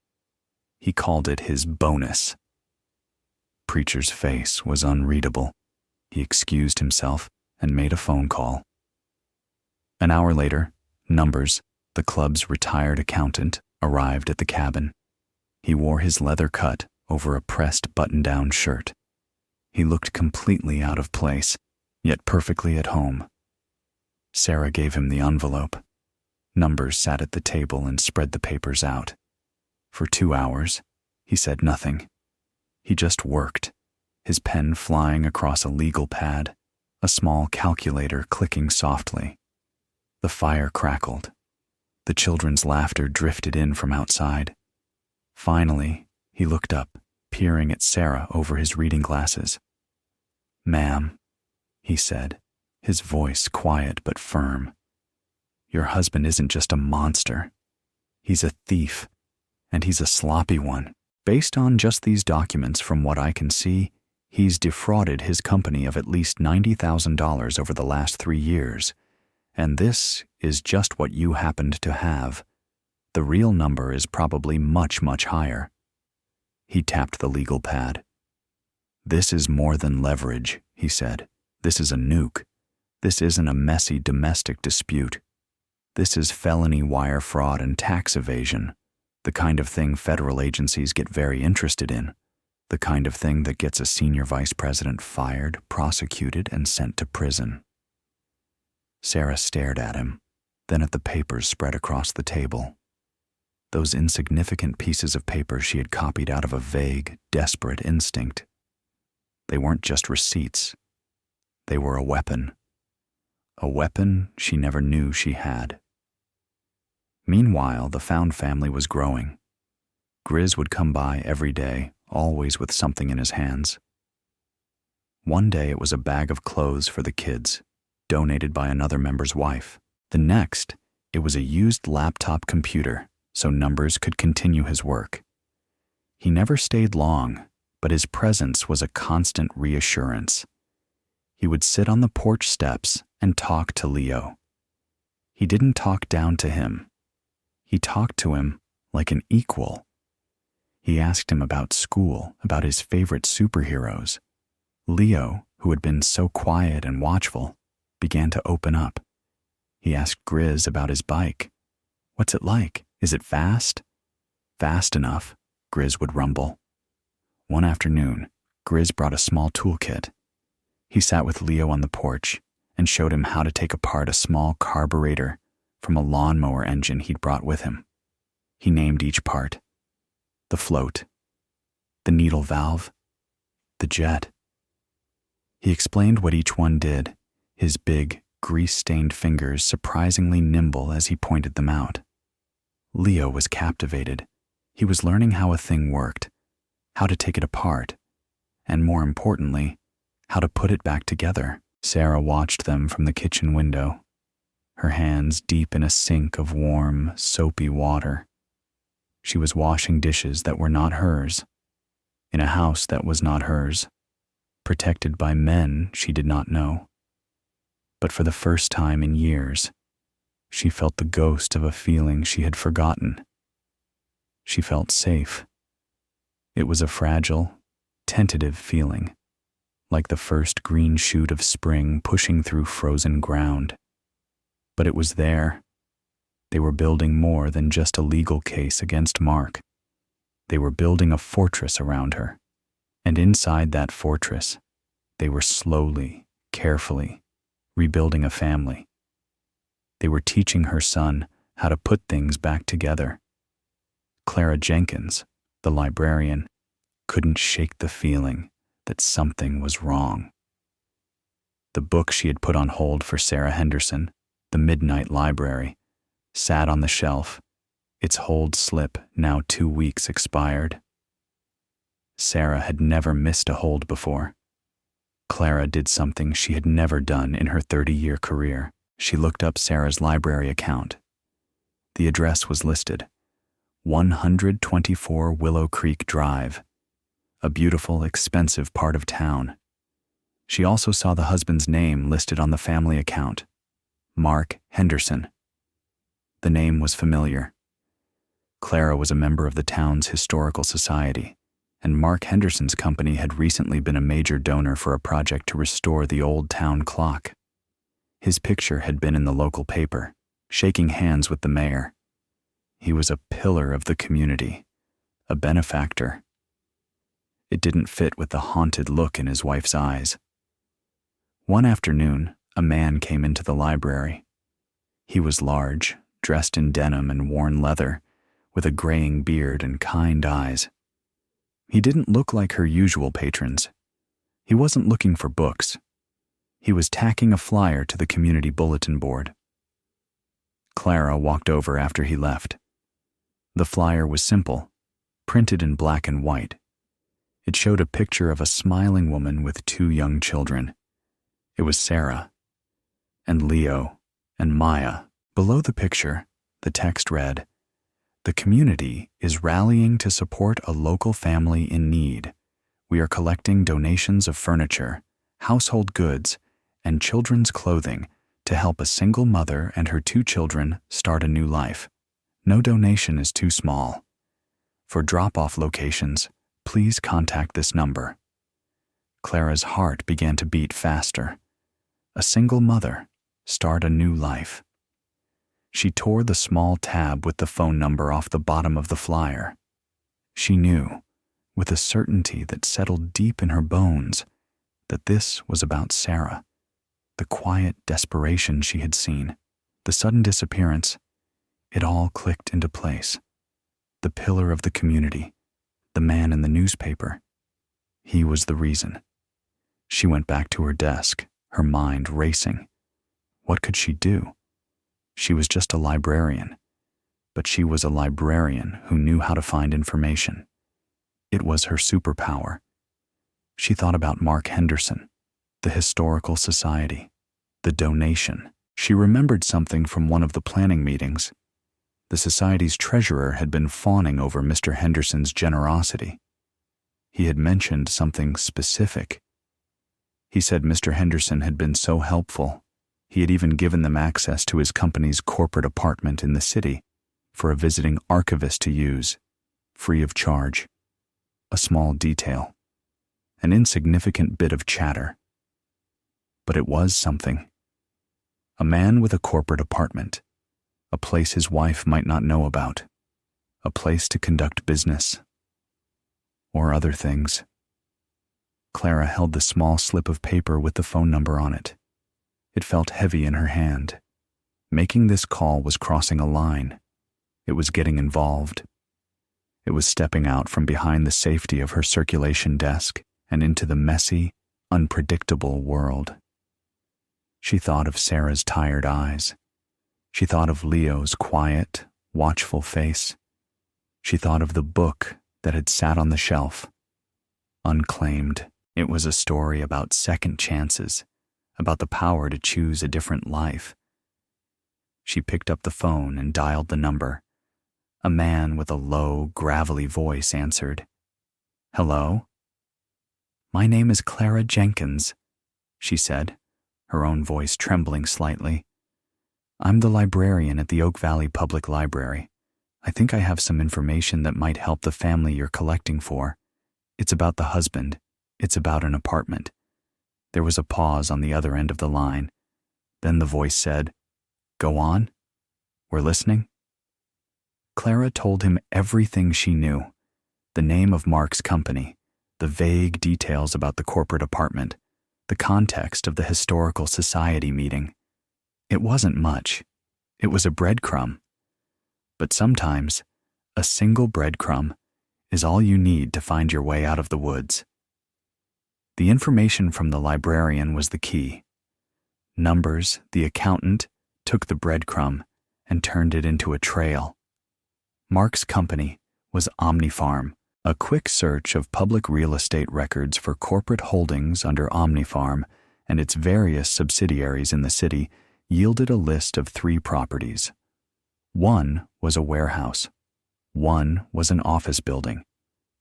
He called it his bonus. Preacher's face was unreadable. He excused himself and made a phone call. An hour later, Numbers, the club's retired accountant, arrived at the cabin. He wore his leather cut over a pressed button-down shirt. He looked completely out of place, yet perfectly at home. Sarah gave him the envelope. Numbers sat at the table and spread the papers out. For 2 hours, he said nothing. He just worked, his pen flying across a legal pad, a small calculator clicking softly. The fire crackled. The children's laughter drifted in from outside. Finally, he looked up, peering at Sarah over his reading glasses. "Ma'am," he said, his voice quiet but firm. "Your husband isn't just a monster. He's a thief, and he's a sloppy one. Based on just these documents, from what I can see, he's defrauded his company of at least $90,000 over the last 3 years. And this is just what you happened to have. The real number is probably much, much higher." He tapped the legal pad. "This is more than leverage," he said. "This is a nuke. This isn't a messy domestic dispute. This is felony wire fraud and tax evasion. The kind of thing federal agencies get very interested in. The kind of thing that gets a senior vice president fired, prosecuted, and sent to prison. Sarah stared at him, then at the papers spread across the table. Those insignificant pieces of paper she had copied out of a vague, desperate instinct. They weren't just receipts. They were a weapon. A weapon she never knew she had. Meanwhile, the Found family was growing. Grizz would come by every day, always with something in his hands. One day it was a bag of clothes for the kids, donated by another member's wife. The next, it was a used laptop computer, so Numbers could continue his work. He never stayed long, but his presence was a constant reassurance. He would sit on the porch steps and talk to Leo. He didn't talk down to him. He talked to him like an equal. He asked him about school, about his favorite superheroes. Leo, who had been so quiet and watchful, began to open up. He asked Grizz about his bike. "What's it like? Is it fast?" "Fast enough," Grizz would rumble. One afternoon, Grizz brought a small toolkit. He sat with Leo on the porch and showed him how to take apart a small carburetor from a lawnmower engine he'd brought with him. He named each part. The float, the needle valve, the jet. He explained what each one did, his big, grease-stained fingers surprisingly nimble as he pointed them out. Leo was captivated. He was learning how a thing worked, how to take it apart, and more importantly, how to put it back together. Sarah watched them from the kitchen window, her hands deep in a sink of warm, soapy water. She was washing dishes that were not hers, in a house that was not hers, protected by men she did not know. But for the first time in years, she felt the ghost of a feeling she had forgotten. She felt safe. It was a fragile, tentative feeling, like the first green shoot of spring pushing through frozen ground. But it was there. They were building more than just a legal case against Mark. They were building a fortress around her. And inside that fortress, they were slowly, carefully, rebuilding a family. They were teaching her son how to put things back together. Clara Jenkins, the librarian, couldn't shake the feeling that something was wrong. The book she had put on hold for Sarah Henderson, The Midnight Library, sat on the shelf, its hold slip now 2 weeks expired. Sarah had never missed a hold before. Clara did something she had never done in her 30-year career. She looked up Sarah's library account. The address was listed, 124 Willow Creek Drive, a beautiful, expensive part of town. She also saw the husband's name listed on the family account, Mark Henderson. The name was familiar. Clara was a member of the town's historical society, and Mark Henderson's company had recently been a major donor for a project to restore the old town clock. His picture had been in the local paper, shaking hands with the mayor. He was a pillar of the community, a benefactor. It didn't fit with the haunted look in his wife's eyes. One afternoon, a man came into the library. He was large, dressed in denim and worn leather, with a graying beard and kind eyes. He didn't look like her usual patrons. He wasn't looking for books. He was tacking a flyer to the community bulletin board. Clara walked over after he left. The flyer was simple, printed in black and white. It showed a picture of a smiling woman with 2 young children. It was Sarah, and Leo, and Maya. Below the picture, the text read, "The community is rallying to support a local family in need. We are collecting donations of furniture, household goods, and children's clothing to help a single mother and her 2 children start a new life. No donation is too small. For drop-off locations, please contact this number." Clara's heart began to beat faster. A single mother, start a new life. She tore the small tab with the phone number off the bottom of the flyer. She knew, with a certainty that settled deep in her bones, that this was about Sarah, the quiet desperation she had seen, the sudden disappearance. It all clicked into place. The pillar of the community, the man in the newspaper. He was the reason. She went back to her desk, her mind racing. What could she do? She was just a librarian, but she was a librarian who knew how to find information. It was her superpower. She thought about Mark Henderson, the Historical Society, the donation. She remembered something from one of the planning meetings. The society's treasurer had been fawning over Mr. Henderson's generosity. He had mentioned something specific. He said Mr. Henderson had been so helpful. He had even given them access to his company's corporate apartment in the city for a visiting archivist to use, free of charge. A small detail, an insignificant bit of chatter. But it was something. A man with a corporate apartment, a place his wife might not know about, a place to conduct business, or other things. Clara held the small slip of paper with the phone number on it. It felt heavy in her hand. Making this call was crossing a line. It was getting involved. It was stepping out from behind the safety of her circulation desk and into the messy, unpredictable world. She thought of Sarah's tired eyes. She thought of Leo's quiet, watchful face. She thought of the book that had sat on the shelf, unclaimed. It was a story about second chances, about the power to choose a different life. She picked up the phone and dialed the number. A man with a low, gravelly voice answered. "Hello?" "My name is Clara Jenkins," she said, her own voice trembling slightly. "I'm the librarian at the Oak Valley Public Library. I think I have some information that might help the family you're collecting for. It's about the husband. It's about an apartment." There was a pause on the other end of the line. Then the voice said, "Go on. We're listening." Clara told him everything she knew. The name of Mark's company, the vague details about the corporate apartment, the context of the Historical Society meeting. It wasn't much. It was a breadcrumb. But sometimes, a single breadcrumb is all you need to find your way out of the woods. The information from the librarian was the key. Numbers, the accountant, took the breadcrumb and turned it into a trail. Mark's company was Omnifarm. A quick search of public real estate records for corporate holdings under Omnifarm and its various subsidiaries in the city yielded a list of 3 properties. One was a warehouse. One was an office building.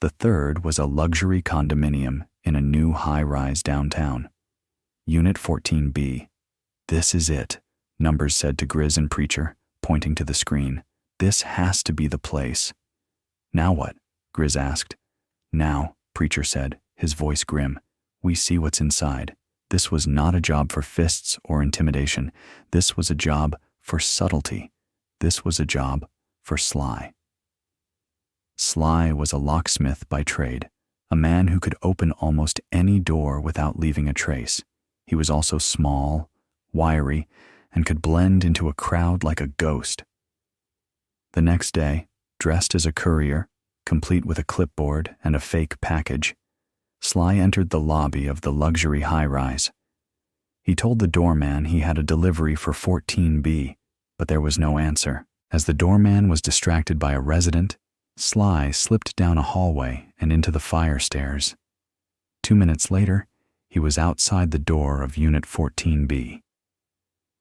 The third was a luxury condominium in a new high-rise downtown. Unit 14B. "This is it," Numbers said to Grizz and Preacher, pointing to the screen. "This has to be the place." "Now what?" Grizz asked. "Now," Preacher said, his voice grim, "we see what's inside. This was not a job for fists or intimidation. This was a job for subtlety. This was a job for Sly." Sly was a locksmith by trade, a man who could open almost any door without leaving a trace. He was also small, wiry, and could blend into a crowd like a ghost. The next day, dressed as a courier, complete with a clipboard and a fake package, Sly entered the lobby of the luxury high-rise. He told the doorman he had a delivery for 14B, but there was no answer. As the doorman was distracted by a resident, Sly slipped down a hallway and into the fire stairs. 2 minutes later, he was outside the door of Unit 14B.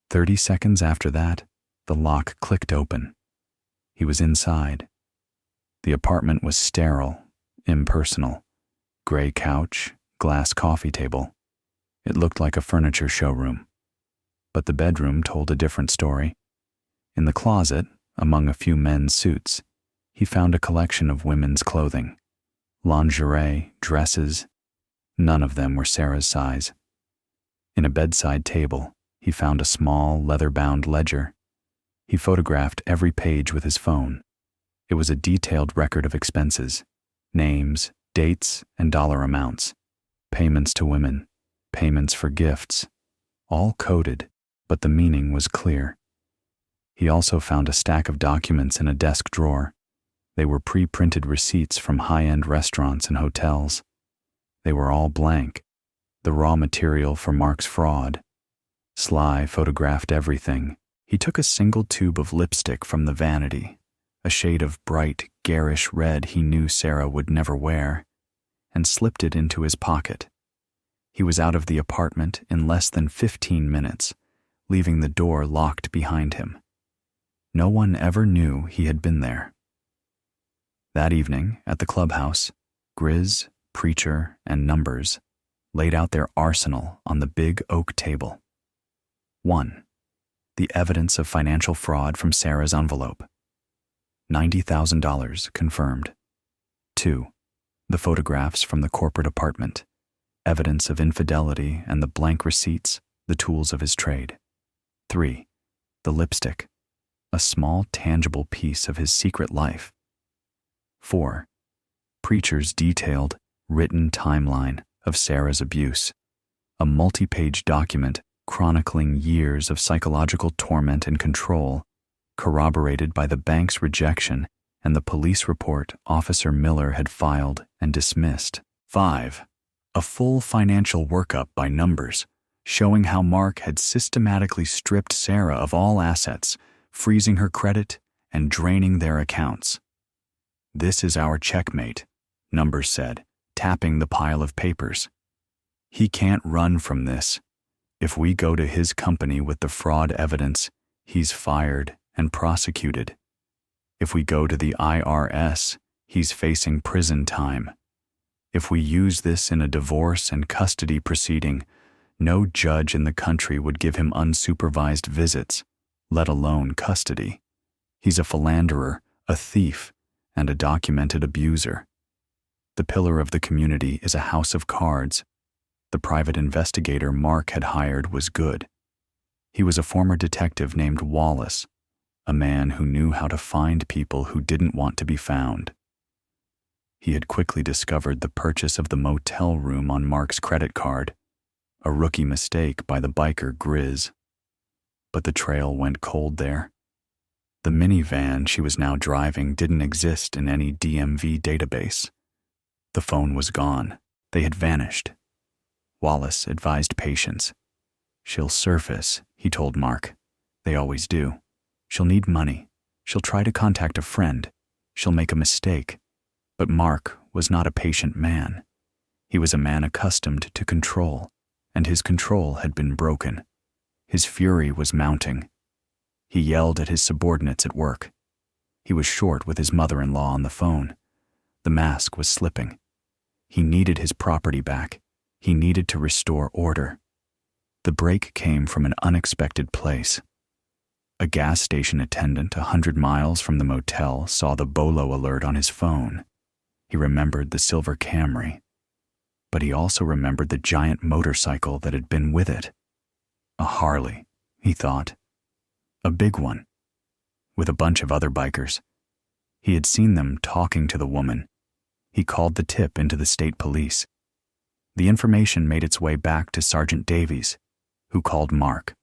30 seconds after that, the lock clicked open. He was inside. The apartment was sterile, impersonal. Gray couch, glass coffee table. It looked like a furniture showroom. But the bedroom told a different story. In the closet, among a few men's suits, he found a collection of women's clothing. Lingerie, dresses. None of them were Sarah's size. In a bedside table, he found a small, leather-bound ledger. He photographed every page with his phone. It was a detailed record of expenses, names, dates, and dollar amounts, payments to women, payments for gifts, all coded, but the meaning was clear. He also found a stack of documents in a desk drawer. They were pre-printed receipts from high-end restaurants and hotels. They were all blank, the raw material for Mark's fraud. Sly photographed everything. He took a single tube of lipstick from the vanity, a shade of bright, garish red he knew Sarah would never wear, and slipped it into his pocket. He was out of the apartment in less than 15 minutes, leaving the door locked behind him. No one ever knew he had been there. That evening, at the clubhouse, Grizz, Preacher, and Numbers laid out their arsenal on the big oak table. 1. The evidence of financial fraud from Sarah's envelope. $90,000 confirmed. 2. The photographs from the corporate apartment. Evidence of infidelity and the blank receipts, the tools of his trade. 3. The lipstick. A small tangible piece of his secret life. 4. Preacher's detailed, written timeline of Sarah's abuse. A multi-page document chronicling years of psychological torment and control, corroborated by the bank's rejection and the police report Officer Miller had filed and dismissed. 5. A full financial workup by Numbers, showing how Mark had systematically stripped Sarah of all assets, freezing her credit and draining their accounts. "This is our checkmate," Numbers said, tapping the pile of papers. "He can't run from this. If we go to his company with the fraud evidence, he's fired and prosecuted. If we go to the IRS, he's facing prison time. If we use this in a divorce and custody proceeding, no judge in the country would give him unsupervised visits, let alone custody. He's a philanderer, a thief, and a documented abuser. The pillar of the community is a house of cards. The private investigator Mark had hired was good. He was a former detective named Wallace, a man who knew how to find people who didn't want to be found. He had quickly discovered the purchase of the motel room on Mark's credit card, a rookie mistake by the biker Grizz. But the trail went cold there. The minivan she was now driving didn't exist in any DMV database. The phone was gone. They had vanished. Wallace advised patience. "She'll surface," he told Mark. "They always do. She'll need money. She'll try to contact a friend. She'll make a mistake." But Mark was not a patient man. He was a man accustomed to control, and his control had been broken. His fury was mounting. He yelled at his subordinates at work. He was short with his mother-in-law on the phone. The mask was slipping. He needed his property back. He needed to restore order. The break came from an unexpected place. A gas station attendant 100 miles from the motel saw the Bolo alert on his phone. He remembered the silver Camry. But he also remembered the giant motorcycle that had been with it. A Harley, he thought. A big one. With a bunch of other bikers. He had seen them talking to the woman. He called the tip into the state police. The information made its way back to Sergeant Davies, who called Mark.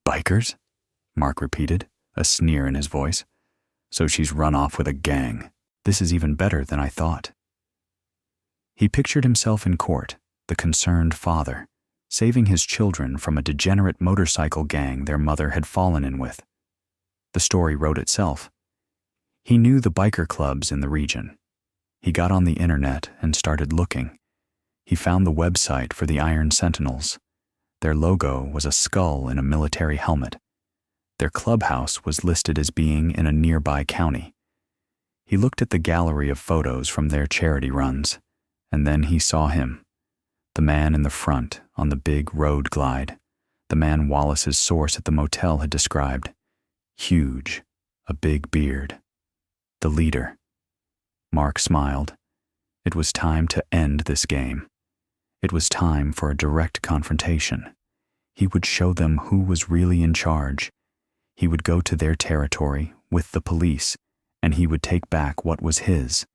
"Bikers?" Mark repeated, a sneer in his voice. "So she's run off with a gang. This is even better than I thought." He pictured himself in court, the concerned father, saving his children from a degenerate motorcycle gang their mother had fallen in with. The story wrote itself. He knew the biker clubs in the region. He got on the internet and started looking. He found the website for the Iron Sentinels. Their logo was a skull in a military helmet. Their clubhouse was listed as being in a nearby county. He looked at the gallery of photos from their charity runs, and then he saw him. The man in the front on the big road glide. The man Wallace's source at the motel had described. Huge, a big beard. The leader. Mark smiled. It was time to end this game. It was time for a direct confrontation. He would show them who was really in charge. He would go to their territory with the police, and he would take back what was his.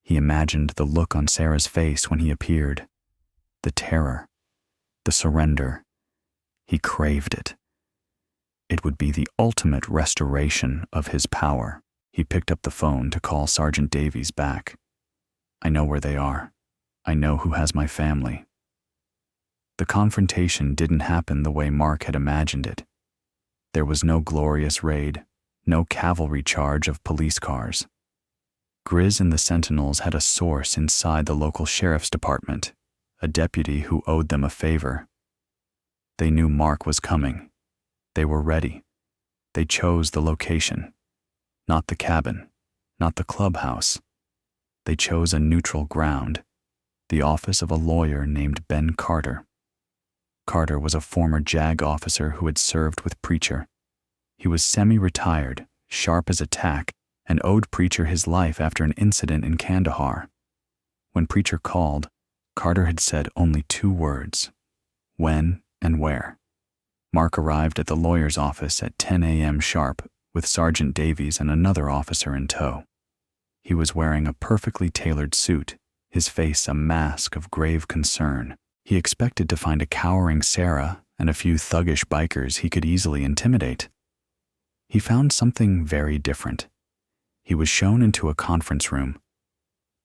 He imagined the look on Sarah's face when he appeared. The terror. The surrender. He craved it. It would be the ultimate restoration of his power. He picked up the phone to call Sergeant Davies back. I know where they are. I know who has my family. The confrontation didn't happen the way Mark had imagined it. There was no glorious raid, no cavalry charge of police cars. Grizz and the Sentinels had a source inside the local sheriff's department, a deputy who owed them a favor. They knew Mark was coming. They were ready. They chose the location. Not the cabin, not the clubhouse. They chose a neutral ground, the office of a lawyer named Ben Carter. Carter was a former JAG officer who had served with Preacher. He was semi-retired, sharp as a tack, and owed Preacher his life after an incident in Kandahar. When Preacher called, Carter had said only 2 words: when and where. Mark arrived at the lawyer's office at 10 a.m. sharp with Sergeant Davies and another officer in tow. He was wearing a perfectly tailored suit, his face a mask of grave concern. He expected to find a cowering Sarah and a few thuggish bikers he could easily intimidate. He found something very different. He was shown into a conference room.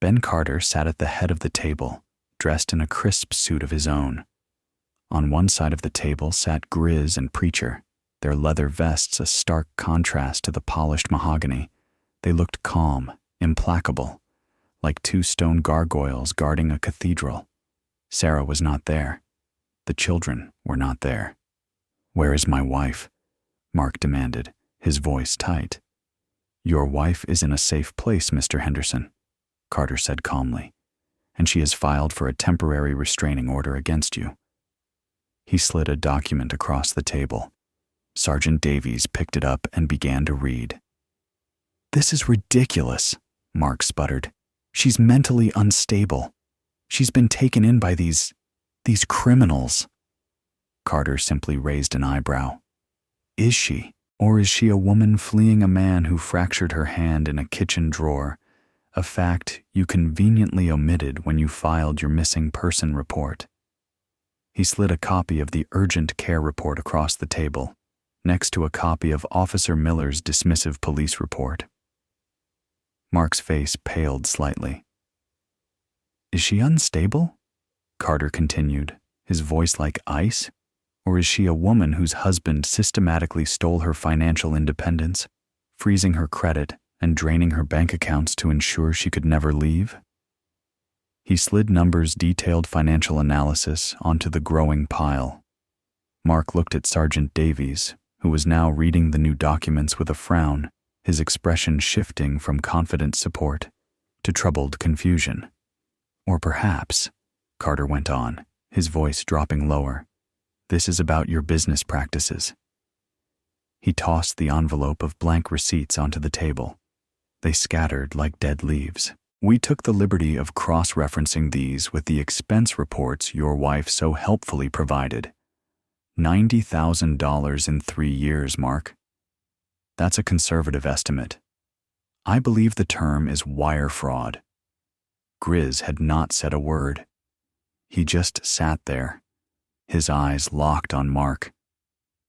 Ben Carter sat at the head of the table, dressed in a crisp suit of his own. On one side of the table sat Grizz and Preacher, their leather vests a stark contrast to the polished mahogany. They looked calm, implacable, like 2 stone gargoyles guarding a cathedral. Sarah was not there. The children were not there. "Where is my wife?" Mark demanded, his voice tight. "Your wife is in a safe place, Mr. Henderson," Carter said calmly, "and she has filed for a temporary restraining order against you." He slid a document across the table. Sergeant Davies picked it up and began to read. "This is ridiculous," Mark sputtered. "She's mentally unstable. She's been taken in by these criminals." Carter simply raised an eyebrow. "Is she? Or is she a woman fleeing a man who fractured her hand in a kitchen drawer, a fact you conveniently omitted when you filed your missing person report?" He slid a copy of the urgent care report across the table, next to a copy of Officer Miller's dismissive police report. Mark's face paled slightly. "Is she unstable?" Carter continued, his voice like ice. "Or is she a woman whose husband systematically stole her financial independence, freezing her credit and draining her bank accounts to ensure she could never leave?" He slid Numbers' detailed financial analysis onto the growing pile. Mark looked at Sergeant Davies, who was now reading the new documents with a frown, his expression shifting from confident support to troubled confusion. "Or perhaps," Carter went on, his voice dropping lower, "this is about your business practices." He tossed the envelope of blank receipts onto the table. They scattered like dead leaves. "We took the liberty of cross-referencing these with the expense reports your wife so helpfully provided. $90,000 in 3 years, Mark. That's a conservative estimate. I believe the term is wire fraud." Grizz had not said a word. He just sat there, his eyes locked on Mark.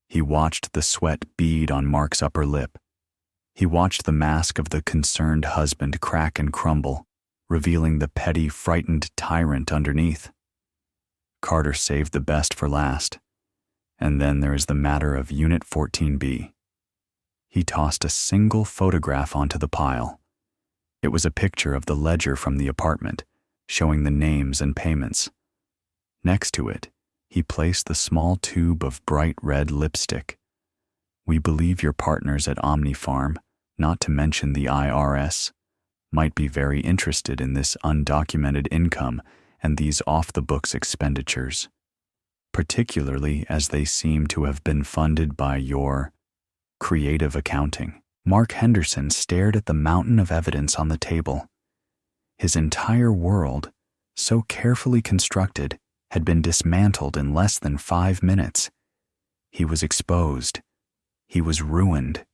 He watched the sweat bead on Mark's upper lip. He watched the mask of the concerned husband crack and crumble, revealing the petty, frightened tyrant underneath. Carter saved the best for last. And then there is the matter of Unit 14B. He tossed a single photograph onto the pile. It was a picture of the ledger from the apartment, showing the names and payments. Next to it, he placed the small tube of bright red lipstick. "We believe your partners at Omni Farm, not to mention the IRS, might be very interested in this undocumented income and these off-the-books expenditures, particularly as they seem to have been funded by your creative accounting." Mark Henderson stared at the mountain of evidence on the table. His entire world, so carefully constructed, had been dismantled in less than 5 minutes. He was exposed. He was ruined.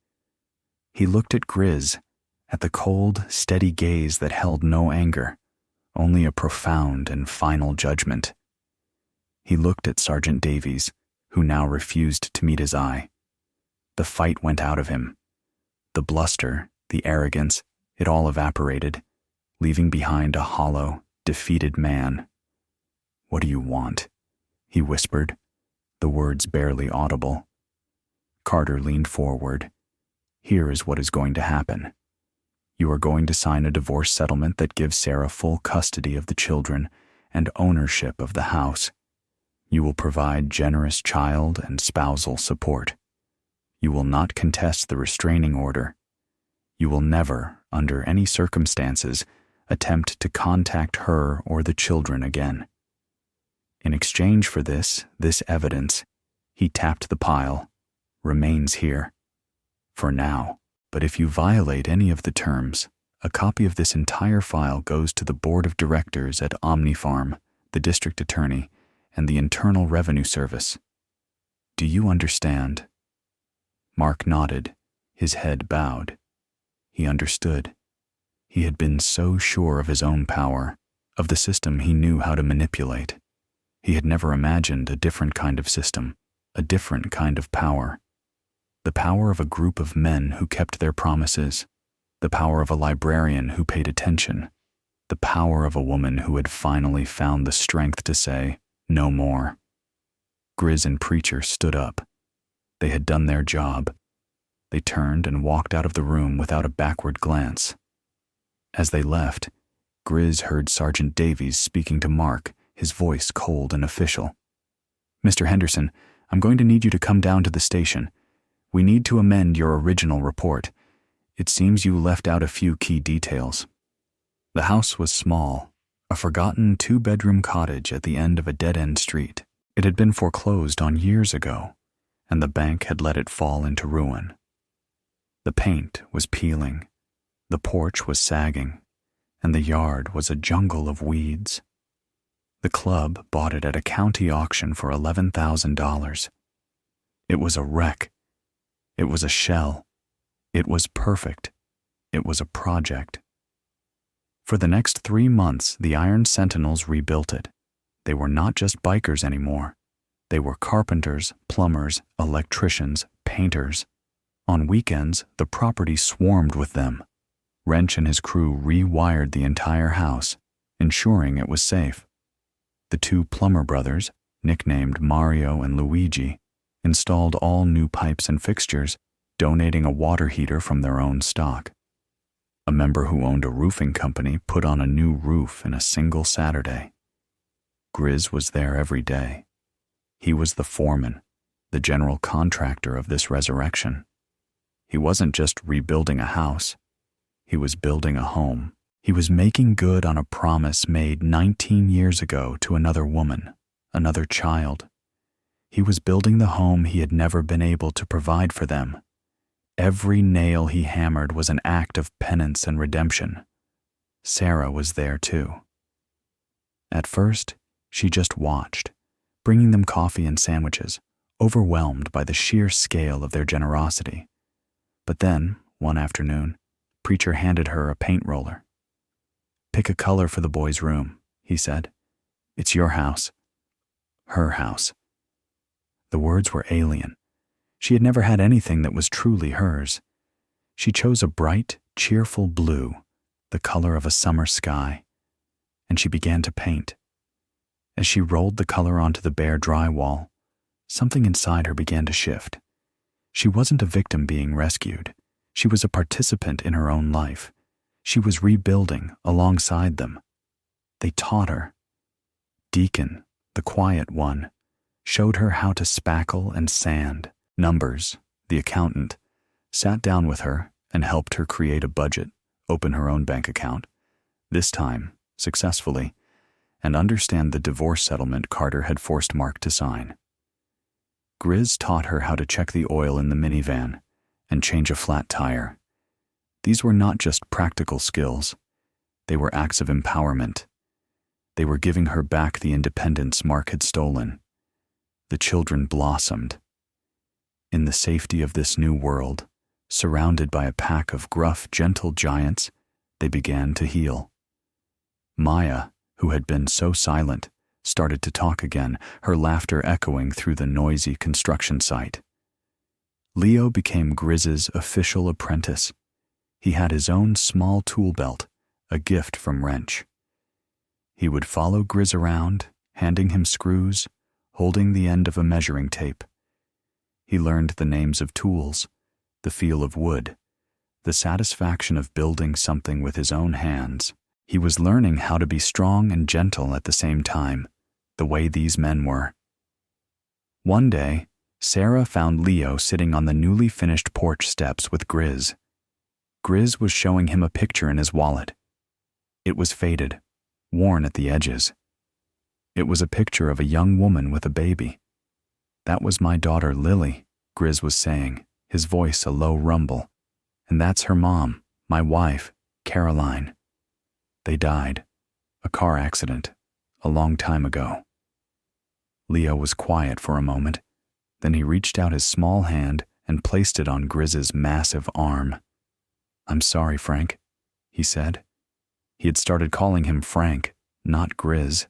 He looked at Grizz, at the cold, steady gaze that held no anger, only a profound and final judgment. He looked at Sergeant Davies, who now refused to meet his eye. The fight went out of him. The bluster, the arrogance, it all evaporated, leaving behind a hollow, defeated man. "What do you want?" he whispered, the words barely audible. Carter leaned forward. "Here is what is going to happen. You are going to sign a divorce settlement that gives Sarah full custody of the children and ownership of the house. You will provide generous child and spousal support. You will not contest the restraining order. You will never, under any circumstances, attempt to contact her or the children again. In exchange for this evidence," he tapped the pile, "remains here. For now. But if you violate any of the terms, a copy of this entire file goes to the board of directors at Omnifarm, the district attorney, and the Internal Revenue Service. Do you understand?" Mark nodded, his head bowed. He understood. He had been so sure of his own power, of the system he knew how to manipulate. He had never imagined a different kind of system, a different kind of power. The power of a group of men who kept their promises, the power of a librarian who paid attention, the power of a woman who had finally found the strength to say, "No more." Grizz and Preacher stood up. They had done their job. They turned and walked out of the room without a backward glance. As they left, Grizz heard Sergeant Davies speaking to Mark, his voice cold and official. "Mr. Henderson, I'm going to need you to come down to the station. We need to amend your original report. It seems you left out a few key details." The house was small, a forgotten 2-bedroom cottage at the end of a dead-end street. It had been foreclosed on years ago, and the bank had let it fall into ruin. The paint was peeling, the porch was sagging, and the yard was a jungle of weeds. The club bought it at a county auction for $11,000. It was a wreck. It was a shell. It was perfect. It was a project. For the next 3 months, the Iron Sentinels rebuilt it. They were not just bikers anymore. They were carpenters, plumbers, electricians, painters. On weekends, the property swarmed with them. Wrench and his crew rewired the entire house, ensuring it was safe. The 2 plumber brothers, nicknamed Mario and Luigi, installed all new pipes and fixtures, donating a water heater from their own stock. A member who owned a roofing company put on a new roof in a single Saturday. Grizz was there every day. He was the foreman, the general contractor of this resurrection. He wasn't just rebuilding a house. He was building a home. He was making good on a promise made 19 years ago to another woman, another child. He was building the home he had never been able to provide for them. Every nail he hammered was an act of penance and redemption. Sarah was there too. At first, she just watched, bringing them coffee and sandwiches, overwhelmed by the sheer scale of their generosity. But then, one afternoon, Preacher handed her a paint roller. "Pick a color for the boys' room," he said. "It's your house." Her house. The words were alien. She had never had anything that was truly hers. She chose a bright, cheerful blue, the color of a summer sky, and she began to paint. As she rolled the color onto the bare drywall, something inside her began to shift. She wasn't a victim being rescued. She was a participant in her own life. She was rebuilding alongside them. They taught her. Deacon, the quiet one, showed her how to spackle and sand. Numbers, the accountant, sat down with her and helped her create a budget, open her own bank account, this time successfully, and understand the divorce settlement Carter had forced Mark to sign. Grizz taught her how to check the oil in the minivan and change a flat tire. These were not just practical skills. They were acts of empowerment. They were giving her back the independence Mark had stolen. The children blossomed. In the safety of this new world, surrounded by a pack of gruff, gentle giants, they began to heal. Maya, who had been so silent, started to talk again, her laughter echoing through the noisy construction site. Leo became Grizz's official apprentice. He had his own small tool belt, a gift from Wrench. He would follow Grizz around, handing him screws, holding the end of a measuring tape. He learned the names of tools, the feel of wood, the satisfaction of building something with his own hands. He was learning how to be strong and gentle at the same time, the way these men were. One day, Sarah found Leo sitting on the newly finished porch steps with Grizz. Grizz was showing him a picture in his wallet. It was faded, worn at the edges. It was a picture of a young woman with a baby. "That was my daughter Lily," Grizz was saying, his voice a low rumble. "And that's her mom, my wife, Caroline. They died. A car accident. A long time ago." Leo was quiet for a moment. Then he reached out his small hand and placed it on Grizz's massive arm. "I'm sorry, Frank," he said. He had started calling him Frank, not Grizz.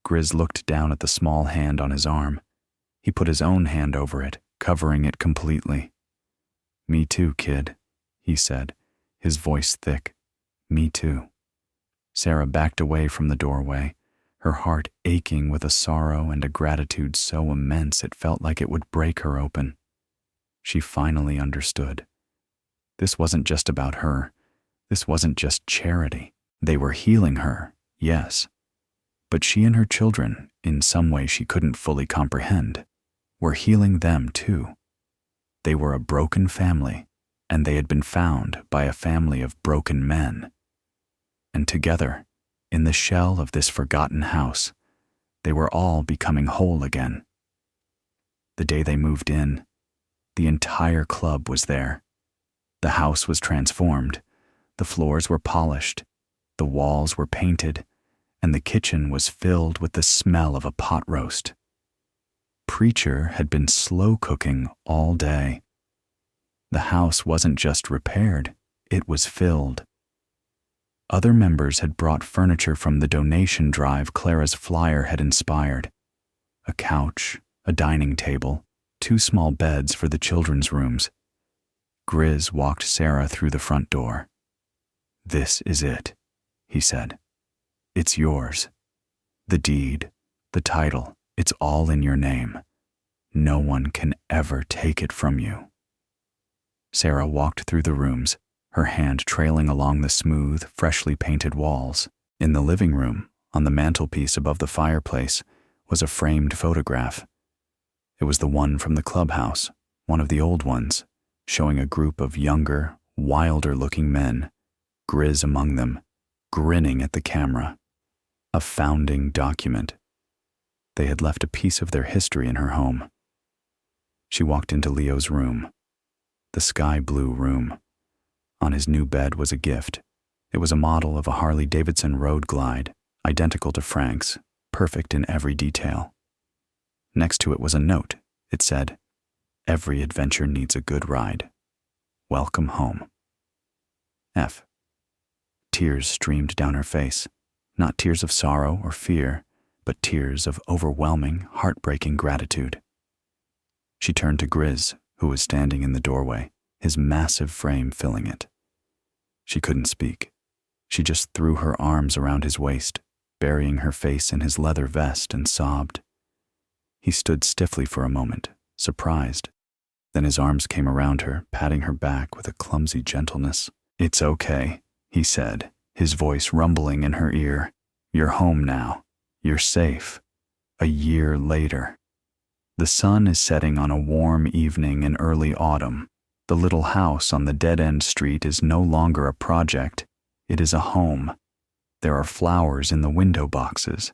Grizz looked down at the small hand on his arm. He put his own hand over it, covering it completely. "Me too, kid," he said, his voice thick. "Me too." Sarah backed away from the doorway, her heart aching with a sorrow and a gratitude so immense it felt like it would break her open. She finally understood. This wasn't just about her. This wasn't just charity. They were healing her, yes. But she and her children, in some way she couldn't fully comprehend, were healing them too. They were a broken family, and they had been found by a family of broken men. And together, in the shell of this forgotten house, they were all becoming whole again. The day they moved in, the entire club was there. The house was transformed, the floors were polished, the walls were painted, and the kitchen was filled with the smell of a pot roast. Preacher had been slow cooking all day. The house wasn't just repaired, it was filled. Other members had brought furniture from the donation drive Clara's flyer had inspired. A couch, a dining table, 2 small beds for the children's rooms. Grizz walked Sarah through the front door. "This is it," he said. "It's yours. The deed, the title, it's all in your name. No one can ever take it from you." Sarah walked through the rooms, her hand trailing along the smooth, freshly painted walls. In the living room, on the mantelpiece above the fireplace, was a framed photograph. It was the one from the clubhouse, one of the old ones, showing a group of younger, wilder-looking men, Grizz among them, grinning at the camera. A founding document. They had left a piece of their history in her home. She walked into Leo's room, the sky blue room. On his new bed was a gift. It was a model of a Harley-Davidson Road Glide, identical to Frank's, perfect in every detail. Next to it was a note. It said, "Every adventure needs a good ride. Welcome home. F." Tears streamed down her face, not tears of sorrow or fear, but tears of overwhelming, heartbreaking gratitude. She turned to Grizz, who was standing in the doorway, his massive frame filling it. She couldn't speak. She just threw her arms around his waist, burying her face in his leather vest, and sobbed. He stood stiffly for a moment, surprised. Then his arms came around her, patting her back with a clumsy gentleness. "It's okay," he said, his voice rumbling in her ear. "You're home now. You're safe. A year later." The sun is setting on a warm evening in early autumn. The little house on the dead-end street is no longer a project. It is a home. There are flowers in the window boxes,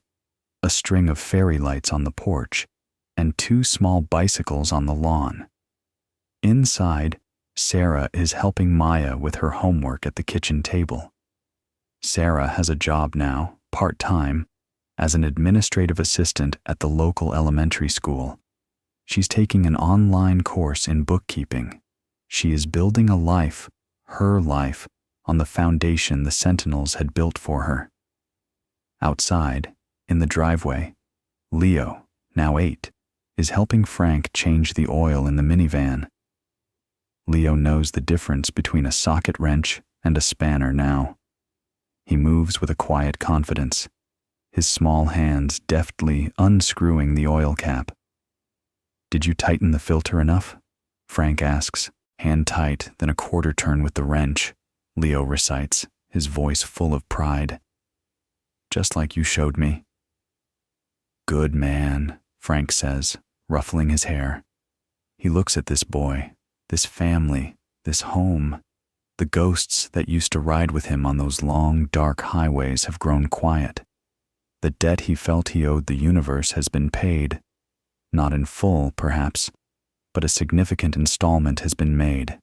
a string of fairy lights on the porch, and 2 small bicycles on the lawn. Inside, Sarah is helping Maya with her homework at the kitchen table. Sarah has a job now, part-time, as an administrative assistant at the local elementary school. She's taking an online course in bookkeeping. She is building a life, her life, on the foundation the Sentinels had built for her. Outside, in the driveway, Leo, now 8, is helping Frank change the oil in the minivan. Leo knows the difference between a socket wrench and a spanner now. He moves with a quiet confidence, his small hands deftly unscrewing the oil cap. "Did you tighten the filter enough?" Frank asks, hand tight, then a quarter turn with the wrench. Leo recites, his voice full of pride. "Just like you showed me." "Good man," Frank says, ruffling his hair. He looks at this boy, this family, this home. The ghosts that used to ride with him on those long, dark highways have grown quiet. The debt he felt he owed the universe has been paid. Not in full, perhaps, but a significant installment has been made.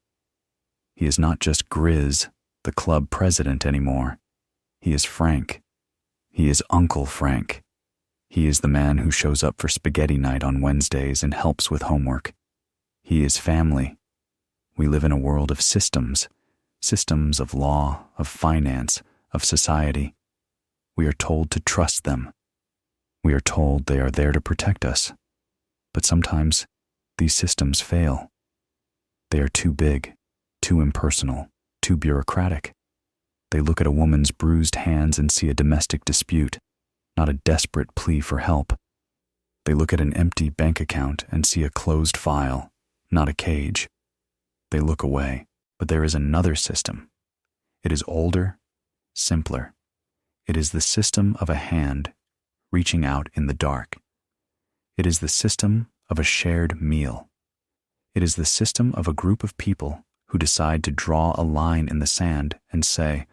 He is not just Grizz, the club president, anymore. He is Frank. He is Uncle Frank. He is the man who shows up for spaghetti night on Wednesdays and helps with homework. He is family. We live in a world of systems of law, of finance, of society. We are told to trust them. We are told they are there to protect us. But sometimes these systems fail. They are too big, too impersonal, too bureaucratic. They look at a woman's bruised hands and see a domestic dispute, not a desperate plea for help. They look at an empty bank account and see a closed file, not a cage. They look away, but there is another system. It is older, simpler. It is the system of a hand reaching out in the dark. It is the system of a shared meal. It is the system of a group of people who decide to draw a line in the sand and say,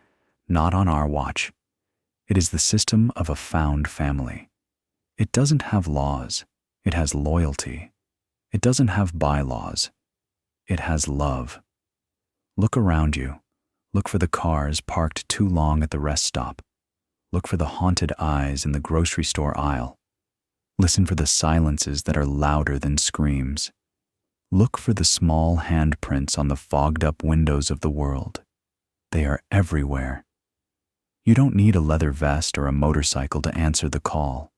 "Not on our watch." It is the system of a found family. It doesn't have laws. It has loyalty. It doesn't have bylaws. It has love. Look around you. Look for the cars parked too long at the rest stop. Look for the haunted eyes in the grocery store aisle. Listen for the silences that are louder than screams. Look for the small handprints on the fogged-up windows of the world. They are everywhere. You don't need a leather vest or a motorcycle to answer the call.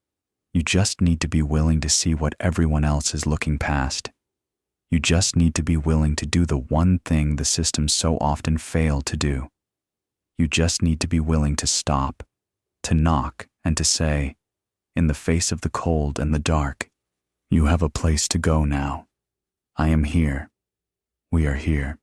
You just need to be willing to see what everyone else is looking past. You just need to be willing to do the one thing the systems so often fail to do. You just need to be willing to stop, to knock, and to say, in the face of the cold and the dark, "You have a place to go now. I am here. We are here."